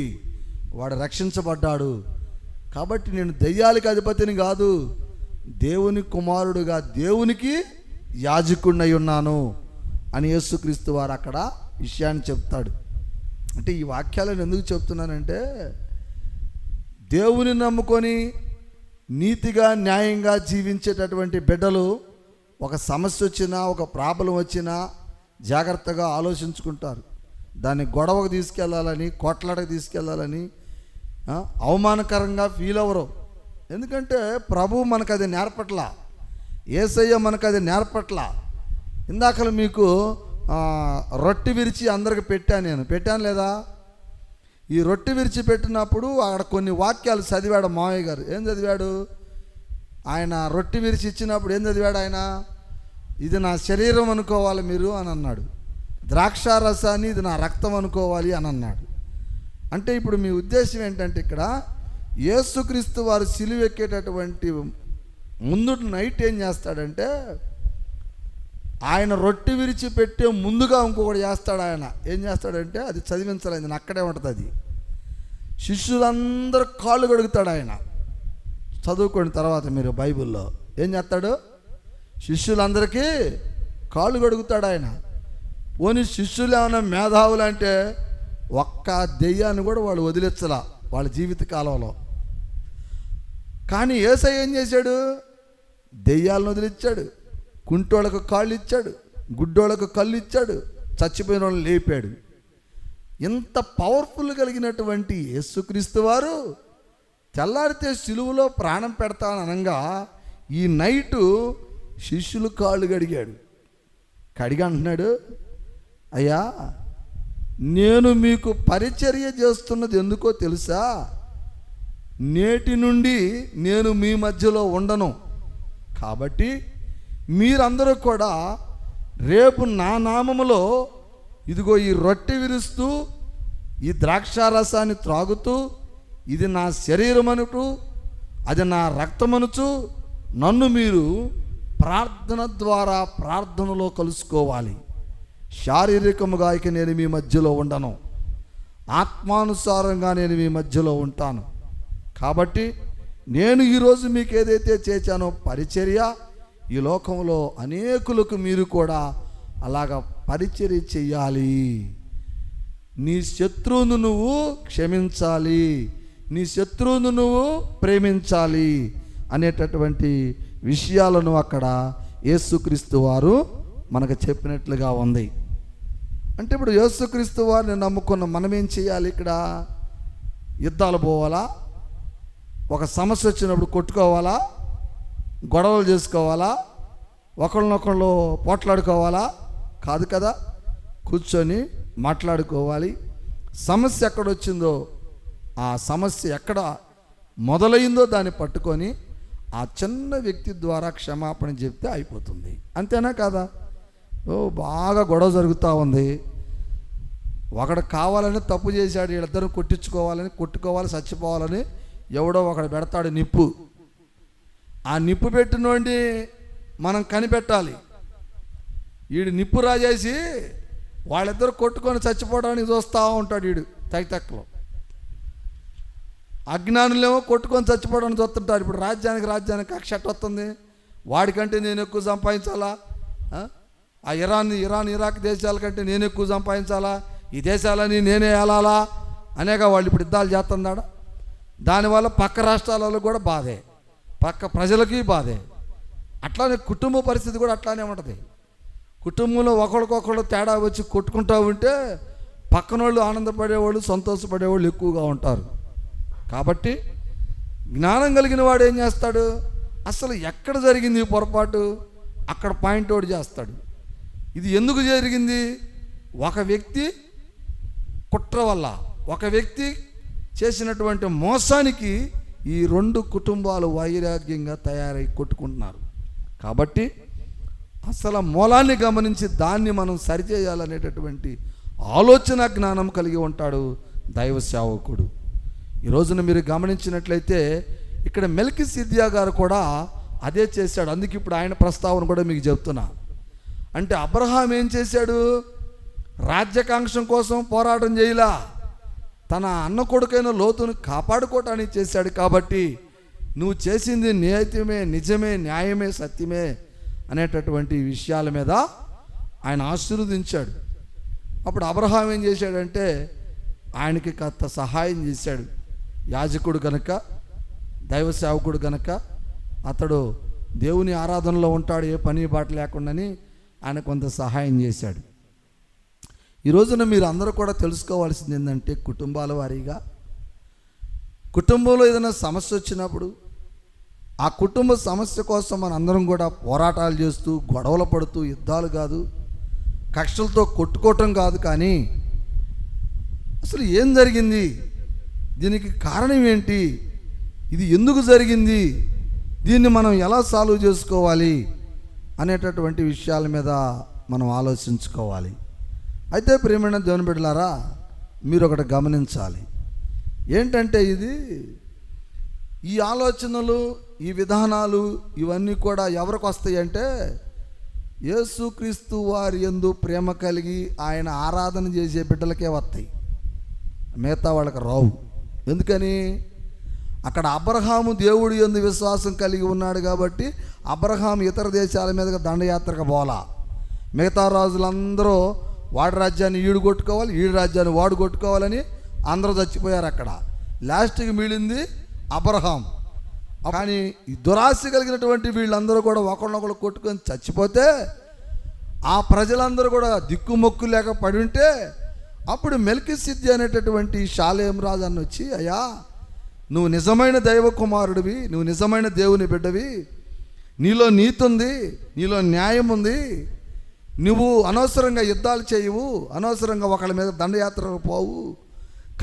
వాడు రక్షించబడ్డాడు. కాబట్టి నేను దెయ్యాలకి అధిపతిని కాదు, దేవుని కుమారుడుగా దేవునికి యాజకుడినై ఉన్నాను అని యేసుక్రీస్తు వారు అక్కడ విషయాన్ని చెప్తాడు. అంటే ఈ వాక్యాలను ఎందుకు చెప్తున్నానంటే, దేవుని నమ్ముకొని నీతిగా న్యాయంగా జీవించేటటువంటి బిడ్డలు ఒక సమస్య వచ్చినా ఒక ప్రాబ్లం వచ్చినా జాగ్రత్తగా ఆలోచించుకుంటారు. దాన్ని గొడవకు తీసుకెళ్ళాలని, కొట్లాటకు తీసుకెళ్ళాలని అవమానకరంగా ఫీల్ అవ్వరు. ఎందుకంటే ప్రభు మనకు అది నేర్పట్లా, యేసయ్య మనకు అది నేర్పట్లా. ఇందాకలు మీకు రొట్టె విరిచి అందరికి పెట్టాను లేదా? ఈ రొట్టె విరిచి పెట్టినప్పుడు అక్కడ కొన్ని వాక్యాలు చదివాడు మావయ్య గారు. ఏం చదివాడు ఆయన? రొట్టె విరిచి ఇచ్చినప్పుడు ఏం చదివాడు ఆయన? ఇది నా శరీరం అనుకోవాలి మీరు అని అన్నాడు. ద్రాక్షారసాన్ని ఇది నా రక్తం అనుకోవాలి అని అన్నాడు. అంటే ఇప్పుడు మీ ఉద్దేశం ఏంటంటే, ఇక్కడ యేసుక్రీస్తు వారు సిలువ ఎక్కేటటువంటి ముందు నైట్ ఏం చేస్తాడంటే, ఆయన రొట్టె విరిచి పెట్టే ముందుగా ఇంకొకటి చేస్తాడు. ఆయన ఏం చేస్తాడంటే, అది చదివించలేదు, అక్కడే ఉంటుంది అది. శిష్యులందరూ కాళ్ళు కడుగుతాడు ఆయన. చదువుకోండి తర్వాత మీరు బైబిల్లో. ఏం చేస్తాడు? శిష్యులందరికీ కాళ్ళు కడుగుతాడు ఆయన. పోనీ శిష్యులు ఏమైనా మేధావులు అంటే ఒక్క దెయ్యాన్ని కూడా వాళ్ళు వదిలించలా వాళ్ళ జీవిత కాలంలో. కానీ యేసయ్య ఏం చేశాడు? దెయ్యాలను వదిలిచ్చాడు, కుంటోళ్ళకు కాళ్ళు ఇచ్చాడు, గుడ్డోళ్ళకు కళ్ళు ఇచ్చాడు, చచ్చిపోయిన వాళ్ళని లేపాడు. ఇంత పవర్ఫుల్ కలిగినటువంటి యేసుక్రీస్తు వారు తెల్లారితే సిలువలో ప్రాణం పెడతాననగా ఈ నైటు శిష్యులు కాళ్ళు కడిగాడు. కడిగి అంటున్నాడు, అయ్యా నేను మీకు పరిచర్య చేస్తున్నది ఎందుకో తెలుసా? నేటి నుండి నేను మీ మధ్యలో ఉండను, కాబట్టి మీరందరూ కూడా రేపు నా నామములో ఇదిగో ఈ రొట్టె విరుస్తూ ఈ ద్రాక్షారసాన్ని త్రాగుతూ ఇది నా శరీరం అనుటూ అది నా రక్తమనుచు నన్ను మీరు ప్రార్థన ద్వారా ప్రార్థనలో కలుసుకోవాలి. శారీరకముగా ఇక నేను మీ మధ్యలో ఉండను, ఆత్మానుసారంగా నేను మీ మధ్యలో ఉంటాను. కాబట్టి నేను ఈరోజు మీకు ఏదైతే చేశానో పరిచర్య, ఈ లోకంలో అనేకులకు మీరు కూడా అలాగ పరిచర్య చెయ్యాలి. నీ శత్రువును నువ్వు క్షమించాలి, నీ శత్రువును నువ్వు ప్రేమించాలి అనేటటువంటి విషయాలను అక్కడ యేసుక్రీస్తు వారు మనకు చెప్పినట్లుగా ఉంది. అంటే ఇప్పుడు యేసుక్రీస్తు వారిని నమ్ముకున్న మనం ఏం చేయాలి? ఇక్కడ యుద్ధాలు పోవాలా? ఒక సమస్య వచ్చినప్పుడు కొట్టుకోవాలా? గొడవలు చేసుకోవాలా? ఒకళ్ళనొకళ్ళు పోట్లాడుకోవాలా? కాదు కదా. కూర్చొని మాట్లాడుకోవాలి. సమస్య ఎక్కడొచ్చిందో, ఆ సమస్య ఎక్కడ మొదలైందో దాన్ని పట్టుకొని ఆ చిన్న వ్యక్తి ద్వారా క్షమాపణ చెప్తే అయిపోతుంది. అంతేనా కాదా? బాగా గొడవ జరుగుతూ ఉంది, ఒకడు కావాలని తప్పు చేశాడు, వీళ్ళిద్దరూ కొట్టుకోవాలి, చచ్చిపోవాలని ఎవడో ఒకడు పెడతాడు నిప్పు. ఆ నిప్పు పెట్టినోండి మనం కనిపెట్టాలి. వీడు నిప్పు రాజేసి వాళ్ళిద్దరు కొట్టుకొని చచ్చిపోవడానికి చూస్తూ ఉంటాడు. వీడు తక్కువ అజ్ఞానులేమో కొట్టుకొని చచ్చిపోవడానికి చూస్తుంటారు. ఇప్పుడు రాజ్యానికి కక్ష వస్తుంది. వాడికంటే నేను ఎక్కువ సంపాదించాలా, ఆ ఇరాన్ ఇరాక్ దేశాల కంటే నేను ఎక్కువ సంపాదించాలా, ఈ దేశాలని నేనే వెళ్ళాలా అనేక వాళ్ళు ఇప్పుడు యుద్ధాలు చేస్తున్నాడు. దానివల్ల పక్క రాష్ట్రాలలో కూడా బాధే, పక్క ప్రజలకి బాధే. అట్లానే కుటుంబ పరిస్థితి కూడా అట్లానే ఉంటుంది. కుటుంబంలో ఒకరికొకళ్ళు తేడా వచ్చి కొట్టుకుంటూ ఉంటే పక్కన వాళ్ళు ఆనందపడేవాళ్ళు, సంతోషపడేవాళ్ళు ఎక్కువగా ఉంటారు. కాబట్టి జ్ఞానం కలిగిన వాడు ఏం చేస్తాడు? అసలు ఎక్కడ జరిగింది పొరపాటు, అక్కడ పాయింట్ అవుట్ చేస్తాడు. ఇది ఎందుకు జరిగింది? ఒక వ్యక్తి కుట్ర వల్ల, ఒక వ్యక్తి చేసినటువంటి మోసానికి ఈ రెండు కుటుంబాలు వైరాగ్యంగా తయారై కొట్టుకుంటున్నారు. కాబట్టి అసలు మూలాన్ని గమనించి దాన్ని మనం సరిచేయాలనేటటువంటి ఆలోచన జ్ఞానం కలిగి ఉంటాడు దైవ సేవకుడు. ఈ రోజున మీరు గమనించినట్లయితే ఇక్కడ మెల్కిసెదెకు గారు కూడా అదే చేశాడు. అందుకే ఇప్పుడు ఆయన ప్రస్తావన కూడా మీకు చెప్తున్నా. అంటే అబ్రహాం ఏం చేశాడు? రాజ్యాకాంక్ష కోసం పోరాటం చేయలా, తన అన్న కొడుకైన లోతును కాపాడుకోవటానికి చేశాడు. కాబట్టి నువ్వు చేసింది నియతమే, నిజమే, న్యాయమే, సత్యమే అనేటటువంటి విషయాల మీద ఆయన ఆశీర్వదించాడు. అప్పుడు అబ్రహాం ఏం చేశాడంటే ఆయనకి కాస్త సహాయం చేశాడు. యాజకుడు కనుక, దైవ సేవకుడు కనుక అతడు దేవుని ఆరాధనలో ఉంటాడు, ఏ పని బాట లేకుండాని ఆయన కొంత సహాయం చేశాడు. ఈ రోజున మీరు అందరూ కూడా తెలుసుకోవాల్సింది ఏంటంటే, కుటుంబాల వారీగా కుటుంబంలో ఏదైనా సమస్య వచ్చినప్పుడు ఆ కుటుంబ సమస్య కోసం మన అందరం కూడా పోరాటాలు చేస్తూ, గొడవలు పడుతూ, యుద్ధాలు కాదు, కక్షలతో కొట్టుకోవటం కాదు, కానీ అసలు ఏం జరిగింది, దీనికి కారణం ఏంటి, ఇది ఎందుకు జరిగింది, దీన్ని మనం ఎలా సాల్వ్ చేసుకోవాలి అనేటటువంటి విషయాల మీద మనం ఆలోచించుకోవాలి. అయితే ప్రియమైన దేవుని బిడ్డలారా, మీరు ఒకటి గమనించాలి. ఏంటంటే ఈ ఆలోచనలు, ఈ విధానాలు ఇవన్నీ కూడా ఎవరికి వస్తాయి అంటే యేసుక్రీస్తు వారి యందు ప్రేమ కలిగి ఆయన ఆరాధన చేసే బిడ్డలకే వస్తాయి, మిగతా వాళ్ళకి రావు. ఎందుకని? అక్కడ అబ్రహాము దేవుడి యందు విశ్వాసం కలిగి ఉన్నాడు కాబట్టి అబ్రహాం ఇతర దేశాల మీదగా దండయాత్రకు పోలా. మిగతా రాజులందరూ వాడి రాజ్యాన్ని ఈడు కొట్టుకోవాలి, ఈడు రాజ్యాన్ని వాడు కొట్టుకోవాలని అందరూ చచ్చిపోయారు. అక్కడ లాస్ట్కి మిగిలింది అబ్రహాం. కానీ ఈ దురాశ కలిగినటువంటి వీళ్ళందరూ కూడా ఒకళ్ళొకళ్ళు కొట్టుకొని చచ్చిపోతే ఆ ప్రజలందరూ కూడా దిక్కుమొక్కు లేక పడి ఉంటే అప్పుడు మెల్కిసెదెకు అనేటటువంటి షాలేం రాజు అని వచ్చి, అయ్యా నువ్వు నిజమైన దైవ కుమారుడివి, నువ్వు నిజమైన దేవుని బిడ్డవి, నీలో నీతి ఉంది, నీలో న్యాయం ఉంది, నువ్వు అనవసరంగా యుద్ధాలు చేయవు, అనవసరంగా ఒకళ్ళ మీద దండయాత్రకు పోవు,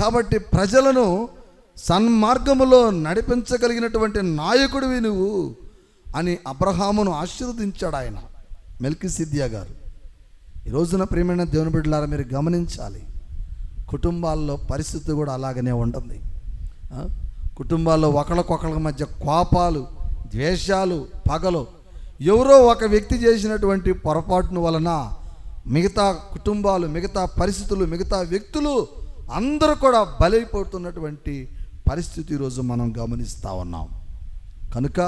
కాబట్టి ప్రజలను సన్మార్గములో నడిపించగలిగినటువంటి నాయకుడివి నువ్వు అని అబ్రహామును ఆశీర్వదించాడు ఆయన మెల్కిసెదెకు గారు. ఈ రోజున ప్రియమైన దేవుని బిడ్డలారా, మీరు గమనించాలి, కుటుంబాల్లో పరిస్థితి కూడా అలాగనే ఉంటుంది. కుటుంబాల్లో ఒకళ్ళకొకళ్ళ మధ్య కోపాలు, ద్వేషాలు, పగలు, ఎవరో ఒక వ్యక్తి చేసినటువంటి పొరపాటును వలన మిగతా కుటుంబాలు, మిగతా పరిస్థితులు, మిగతా వ్యక్తులు అందరూ కూడా బలైపోతున్నటువంటి పరిస్థితి ఈరోజు మనం గమనిస్తూ ఉన్నాం. కనుక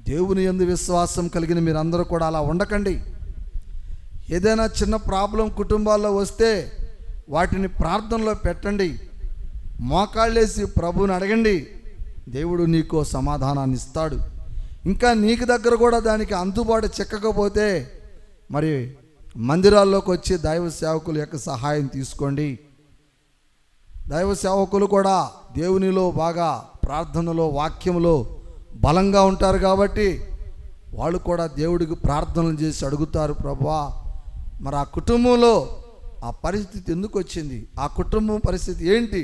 దేవుని యందు విశ్వాసం కలిగిన మీరందరూ కూడా అలా ఉండకండి. ఏదైనా చిన్న ప్రాబ్లం కుటుంబాల్లో వస్తే వాటిని ప్రార్థనలో పెట్టండి, మోకాళ్ళేసి ప్రభువుని అడగండి, దేవుడు నీకో సమాధానాన్ని ఇస్తాడు. ఇంకా నీకు దగ్గర కూడా దానికి అందుబాటు చిక్కకపోతే మరి మందిరాల్లోకి వచ్చి దైవ సేవకుల యొక్క సహాయం తీసుకోండి. దైవ సేవకులు కూడా దేవునిలో బాగా ప్రార్థనలో వాక్యంలో బలంగా ఉంటారు కాబట్టి వాళ్ళు కూడా దేవుడికి ప్రార్థనలు చేసి అడుగుతారు, ప్రభువా మరి ఆ కుటుంబంలో ఆ పరిస్థితి ఎందుకు వచ్చింది, ఆ కుటుంబం పరిస్థితి ఏంటి,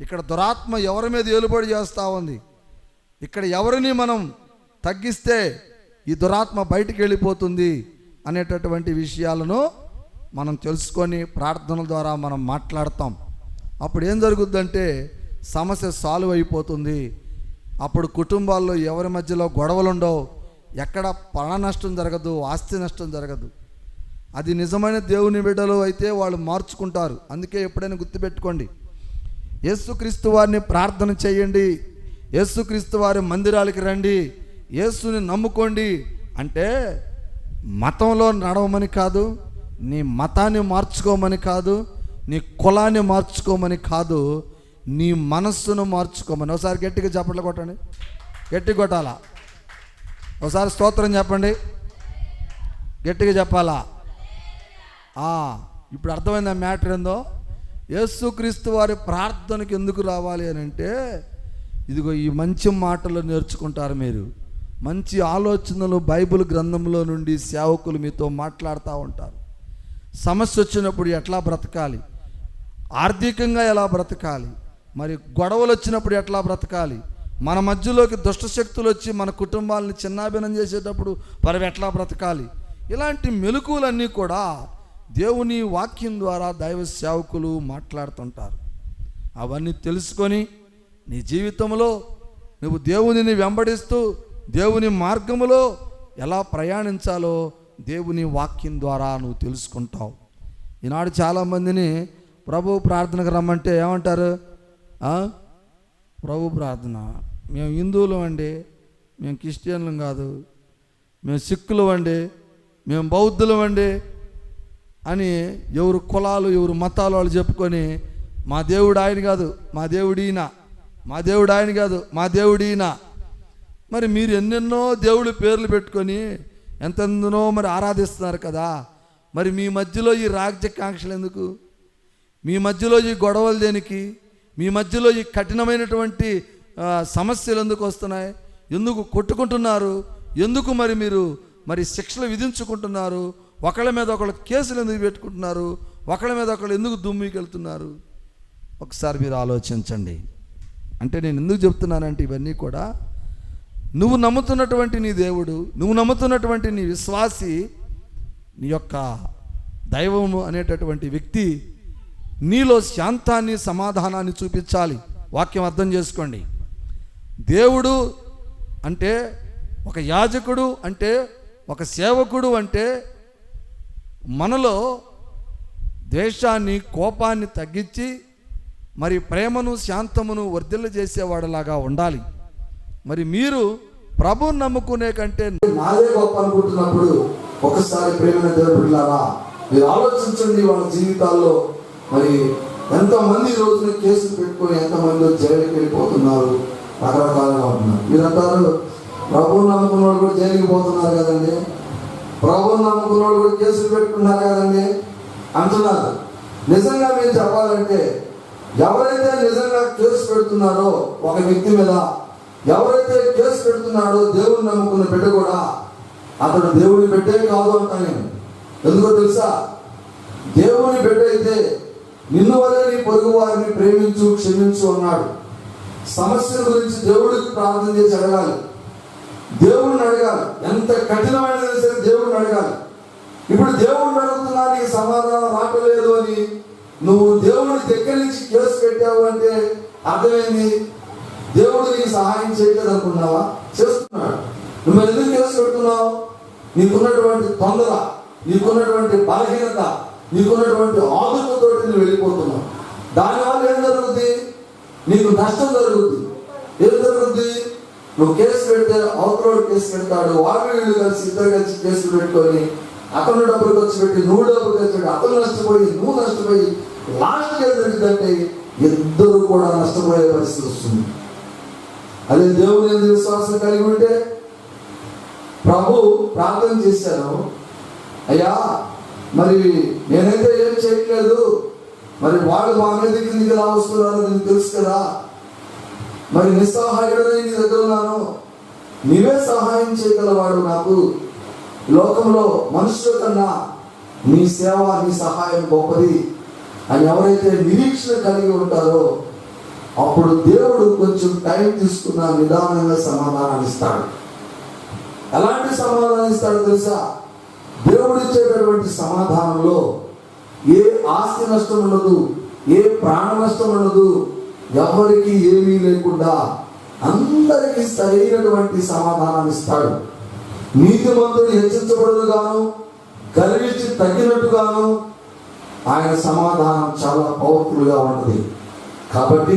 ఇక్కడ దురాత్మ ఎవరి మీద ఏలుబడి చేస్తూ ఉంది, ఇక్కడ ఎవరిని మనం తగ్గిస్తే ఈ దురాత్మ బయటికి వెళ్ళిపోతుంది అనేటటువంటి విషయాలను మనం తెలుసుకొని ప్రార్థనల ద్వారా మనం మాట్లాడతాం. అప్పుడు ఏం జరుగుద్దంటే సమస్య సాల్వ్ అయిపోతుంది. అప్పుడు కుటుంబాల్లో ఎవరి మధ్యలో గొడవలు ఉండవు, ఎక్కడ ప్రాణ నష్టం జరగదు, ఆస్తి నష్టం జరగదు. అది నిజమైన దేవుని బిడ్డలు అయితే వాళ్ళు మార్చుకుంటారు. అందుకే ఎప్పుడైనా గుర్తుపెట్టుకోండి, యేసుక్రీస్తు వారిని ప్రార్థన చేయండి, యేసుక్రీస్తు వారి మందిరాలకి రండి, యేసుని నమ్ముకోండి అంటే మతంలో నడవమని కాదు, నీ మతాన్ని మార్చుకోమని కాదు, నీ కులాన్ని మార్చుకోమని కాదు, నీ మనస్సును మార్చుకోమని. ఒకసారి గట్టిగా చప్పట్లు కొట్టండి, గట్టి కొట్టాలా, ఒకసారి స్తోత్రం చెప్పండి, గట్టిగా చెప్పాలా. ఇప్పుడు అర్థమైంది ఆ మ్యాటర్ ఏందో. యేసుక్రీస్తు వారి ప్రార్థనకి ఎందుకు రావాలి అని అంటే, ఇదిగో ఈ మంచి మాటలు నేర్చుకుంటారు మీరు, మంచి ఆలోచనలు బైబిల్ గ్రంథంలో నుండి సేవకులు మీతో మాట్లాడుతూ ఉంటారు. సమస్య వచ్చినప్పుడు ఎట్లా బ్రతకాలి, ఆర్థికంగా ఎలా బ్రతకాలి, మరి గొడవలు వచ్చినప్పుడు ఎట్లా బ్రతకాలి, మన మధ్యలోకి దుష్ట శక్తులు వచ్చి మన కుటుంబాలను చిన్నాభిన్నం చేసేటప్పుడు మనం ఎట్లా బ్రతకాలి, ఇలాంటి మెలకువలన్నీ కూడా దేవుని వాక్యం ద్వారా దైవ సేవకులు మాట్లాడుతుంటారు. అవన్నీ తెలుసుకొని నీ జీవితంలో నువ్వు దేవునిని వెంబడిస్తూ దేవుని మార్గములో ఎలా ప్రయాణించాలో దేవుని వాక్యం ద్వారా నువ్వు తెలుసుకుంటావు. ఈనాడు చాలామందిని ప్రభు ప్రార్థనకు రమ్మంటే ఏమంటారు, ప్రభు ప్రార్థన, మేము హిందువులం అండి, మేము క్రిస్టియన్లం కాదు, మేము సిక్కులం అండి, మేము బౌద్ధులం అండి అని ఎవరు కులాలు ఎవరు మతాలు వాళ్ళు చెప్పుకొని మా దేవుడు ఆయన కాదు, మా దేవుడు ఈయన, మా దేవుడు ఆయన కాదు, మా దేవుడు ఈయన. మరి మీరు ఎన్నెన్నో దేవుడి పేర్లు పెట్టుకొని ఎంతెందునో మరి ఆరాధిస్తున్నారు కదా, మరి మీ మధ్యలో ఈ రాజ్యకాంక్షలు ఎందుకు, మీ మధ్యలో ఈ గొడవలు దేనికి, మీ మధ్యలో ఈ కఠినమైనటువంటి సమస్యలు ఎందుకు వస్తున్నాయి, ఎందుకు కొట్టుకుంటున్నారు, ఎందుకు మరి మీరు మరి శిక్షలు విధించుకుంటున్నారు, ఒకళ్ళ మీద ఒకళ్ళు కేసులు ఎందుకు పెట్టుకుంటున్నారు, ఒకళ్ళ మీద ఒకళ్ళు ఎందుకు దుమ్మికి వెళ్తున్నారు, ఒకసారి మీరు ఆలోచించండి. అంటే నేను ఎందుకు చెప్తున్నానంటే ఇవన్నీ కూడా నువ్వు నమ్ముతున్నటువంటి నీ దేవుడు, నువ్వు నమ్ముతున్నటువంటి నీ విశ్వాసి, నీ యొక్క దైవము అనేటటువంటి వ్యక్తి నీలో శాంతాన్ని సమాధానాన్ని చూపించాలి. వాక్యం అర్థం చేసుకోండి. దేవుడు అంటే ఒక యాజకుడు అంటే ఒక సేవకుడు అంటే మనలో ద్వేషాన్ని కోపాన్ని తగ్గించి మరి ప్రేమను శాంతమును వర్ధిల్ల చేసేవాడిలాగా ఉండాలి. మరి మీరు ప్రభువుని నమ్ముకునే కంటే నాదే గొప్ప అనుకుంటున్నప్పుడు ఒకసారి ప్రేమైన దేవుడిలారా మీరు ఆలోచించండి. వాళ్ళ జీవితాల్లో మరి ఎంతమంది రోజున కేసులు పెట్టుకొని ఎంతమంది జైలుకి వెళ్ళిపోతున్నారు, రకరకాలుగా ఉంటున్నారు. మీరు అంటారు ప్రభువుని నమ్ముకున్న వాళ్ళు కూడా జైలుకి పోతున్నారు కదండి, ప్రభువుని నమ్ముకున్న వాళ్ళు కూడా కేసులు పెట్టుకున్నారు కదండి అంటున్నారు. నిజంగా మీరు చెప్పాలంటే ఎవరైతే నిజంగా కేసు పెడుతున్నారో ఒక వ్యక్తి మీద, ఎవరైతే కేసు పెడుతున్నాడో దేవుని నమ్ముకున్న బిడ్డ కూడా అతడు దేవుని బిడ్డే కాదు అంటాను నేను. ఎందుకో తెలుసా, దేవుని బిడ్డ అయితే నిన్ను వలే నీ పొరుగు వారిని ప్రేమించు క్షమించు అన్నాడు. సమస్యల గురించి దేవుడికి ప్రార్థన చేసి అడగాలి, దేవుడిని అడగాలి, ఎంత కఠినమైనది సరే దేవుడిని అడగాలి. ఇప్పుడు దేవుడిని అడుగుతున్నా నీకు సమాధానం రావట్లేదు అని నువ్వు దేవుడి దగ్గర నుంచి కేసు పెట్టావు అంటే అర్థమైంది, దేవుడు నీకు సహాయం చేయలేదు అనుకున్నావా? చేస్తున్నాడు. నువ్వు ఎందుకు కేసు పెడుతున్నావు? నీకున్నటువంటి తొందర, నీకున్నటువంటి బలహీనత, నీకున్నటువంటి ఆదులతో నువ్వు వెళ్ళిపోతున్నావు. దానివల్ల ఏం జరుగుద్ది? నీకు నష్టం జరుగుద్ది. ఏం జరుగుద్ది? నువ్వు కేసు పెడితే అవతల కేసు పెడతాడు, వాళ్ళు వీళ్ళు కలిసి ఇద్దరు కలిసి కేసులు పెట్టుకొని అతను డబ్బులు ఖర్చు పెట్టి నువ్వు డబ్బులు ఖర్చు పెట్టి అతను నష్టపోయి నువ్వు నష్టపోయి లాస్ట్కి ఏం జరిగిందంటే ఇద్దరు కూడా నష్టపోయే పరిస్థితి వస్తుంది. అదే దేవుని యందు విశ్వాసం కలిగి ఉంటే ప్రభు ప్రార్థన చేశాను, అయ్యా మరి నేనైతే ఏం చేయట్లేదు, మరి వాళ్ళు మా మీద కిందికి ఎలా వస్తున్నారో నీకు తెలుసు కదా, మరి నిస్సహాయుడనే నీ దగ్గర ఉన్నాను, నీవే సహాయం చేయగలవాడు నాకు. లోకంలో మనుషుల కన్నా నీ సేవ నీ సహాయం గొప్పది అని ఎవరైతే నిరీక్షణ కలిగి ఉంటారో అప్పుడు దేవుడు కొంచెం టైం తీసుకున్న నిదానంగా సమాధానాన్ని ఇస్తాడు. ఎలాంటి సమాధానం ఇస్తాడో తెలుసా? దేవుడు ఇచ్చేటటువంటి సమాధానంలో ఏ ఆస్తి నష్టం ఉండదు, ఏ ప్రాణ నష్టం ఉండదు, ఎవరికి ఏమీ లేకుండా అందరికీ సరైనటువంటి సమాధానాన్ని ఇస్తాడు. నీతిమంతుడు హెచ్చించబడుగాను, గర్వించి తగ్గినట్టుగాను ఆయన సమాధానం చాలా పవర్ఫుల్గా ఉంటుంది. కాబట్టి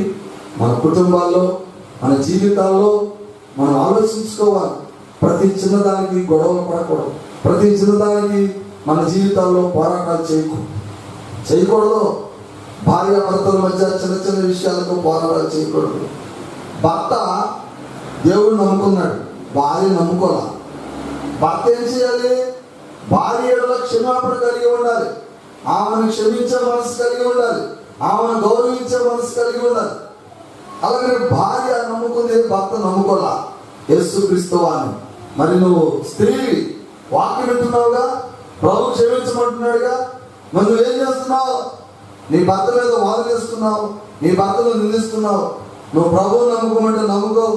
మన కుటుంబాల్లో, మన జీవితాల్లో మనం ఆలోచించుకోవాలి. ప్రతి చిన్నదానికి గొడవలు పడకూడదు, ప్రతి చిన్నదానికి మన జీవితాల్లో పోరాటాలు చేయకూడదు. భార్య భర్తల మధ్య చిన్న చిన్న విషయాలకు పోరాటాలు చేయకూడదు. భర్త దేవుడు నమ్ముకున్నాడు, భార్య నమ్ముకోలే. భర్త ఏం చేయాలి? భార్య ఎడల క్షమాపణ కలిగి ఉండాలి, ఆమెను క్షమించే మనసు కలిగి ఉండాలి, ఆమెను గౌరవించే మనసు కలిగి ఉండాలి. అలాగే భార్య నమ్ముకుంది, భర్త నమ్ముకోలా యేసుక్రీస్తు వారిని. మరి నువ్వు స్త్రీ వాక్యం వింటున్నావుగా, ప్రభు క్షమించమంటున్నాడుగా, మరి నువ్వేం చేస్తున్నావు? నీ భర్త మీద వాదన చేస్తున్నావు, నీ భర్తను నిందిస్తున్నావు. నువ్వు ప్రభువు నమ్ముకోమంటే నమ్ముకో,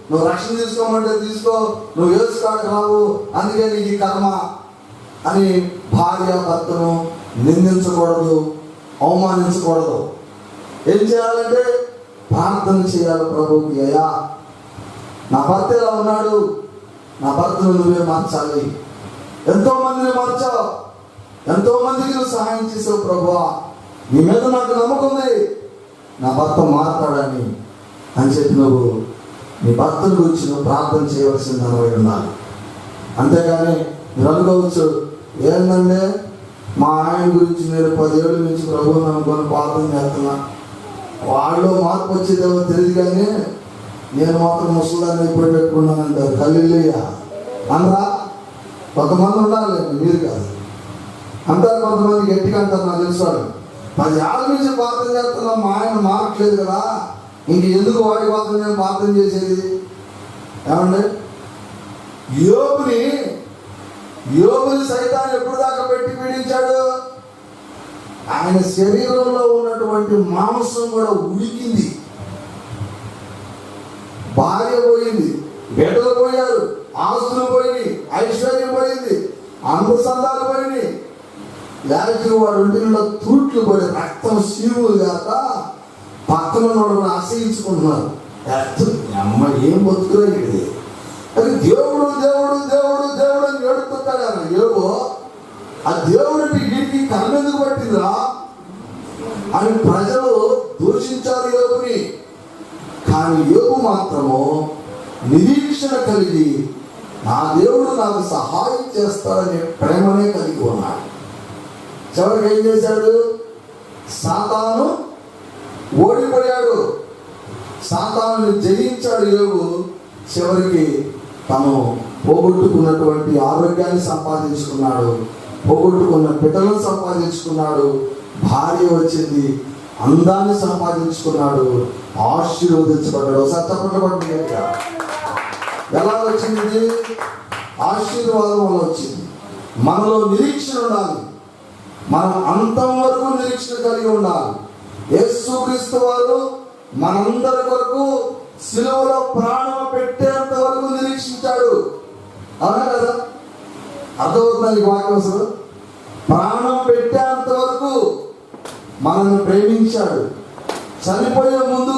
నువ్వు రక్షణ తీసుకోమంటే తీసుకో, నువ్వు యేసు కాడికి రావు, అందుకే నీకు ఈ కర్మ అని భార్య భర్తను నిందించకూడదు, అవమానించకూడదు. ఏం చేయాలంటే ప్రార్థన చేయాలి ప్రభువుకి. అయ్యా, నా భర్త ఎలా ఉన్నాడు, నా భర్తను నువ్వే మార్చాలి. ఎంతో మందిని మార్చావు, ఎంతో మందికి నువ్వు సహాయం చేసావు ప్రభువా, నీ మీద నాకు నమ్మకం ఉంది, నా భర్త మారతాడని అని చెప్పి నువ్వు నీ భర్తను గురించి నువ్వు ప్రార్థన చేయవలసింది అనువై ఉండాలి. అంతేగాని మీరు అనుకోవచ్చు, ఏంటంటే మా ఆయన గురించి నేను 10 ఏళ్ళ నుంచి ప్రభువుని అనుకొని ప్రార్థన చేస్తున్నా, వాళ్ళు మార్పు వచ్చేదేమో తెలియదు కానీ నేను మాత్రం ముసలాన్ని ఎప్పుడు పెట్టుకున్నానంటారు. హల్లెలూయా అనరా? కొంతమంది ఉండాలి, మీరు కాదు అంటారు. కొంతమంది గట్టిగా అంటారు, నాకు తెలుసు. 10 ఏళ్ళ నుంచి ప్రార్థన చేస్తున్నాం, మా ఆయన మారట్లేదు కదా, ఇంక ఎందుకు వాడి కోసం నేను ప్రార్థన చేసేది? ఏమండి, యోబుని సైతాన్ని ఎప్పుడు దాకా పెట్టి పీడించాడు? ఆయన శరీరంలో ఉన్నటువంటి మాంసం కూడా ఉడికింది, భార్య పోయింది, బిడ్డలు పోయారు, ఆస్తులు పోయినాయి, ఐశ్వర్యం పోయింది, అందసందాలు పోయినాయి. లేకపోతే వాడు ఒంటిలో తూట్లు పడి రక్తం సీములు కాక పక్కన వాళ్ళని ఆశ్రయించుకుంటున్నారు. అమ్మ ఏం బతుకులేదు. అది దేవుడు దేవుడు దేవుడు దేవుడు అని ఏడుతుంటాడు కదా యోబు. ఆ దేవుడికి వీడికి కన్నెందుకు పట్టిందిరా అని ప్రజలు దూషించారు యోబుని. కానీ యోబు మాత్రము నిరీక్షణ కలిగి నా దేవుడు నాకు సహాయం చేస్తాడనే ప్రేమనే కలిగి ఉన్నాడు. చివరికి ఏం చేశాడు? సాతాను ఓడిపోయాడు, సాతాను జయించాడు యోబు. చివరికి తను పోగొట్టుకున్నటువంటి ఆరోగ్యాన్ని సంపాదించుకున్నాడు, పోగొట్టుకున్న బిడ్డలను సంపాదించుకున్నాడు, భార్య వచ్చింది, అందాన్ని సంపాదించుకున్నాడు, ఆశీర్వదించబడ్డాడు. ఒకసారి చెప్పబడి ఎలా వచ్చింది? ఆశీర్వాదం వల్ల వచ్చింది. మనలో నిరీక్షణ ఉండాలి, మనం అంతం వరకు నిరీక్షణ కలిగి ఉండాలి. యేసుక్రీస్తు వారు మనందరి కొరకు సిలువలో ప్రాణం పెట్టేంత వరకు నిరీక్షించాడు. అవునా కదా? అర్థమవుతుంది వాక్యం. అసలు ప్రాణం పెట్టేంత వరకు మనల్ని ప్రేమించాడు. చనిపోయే ముందు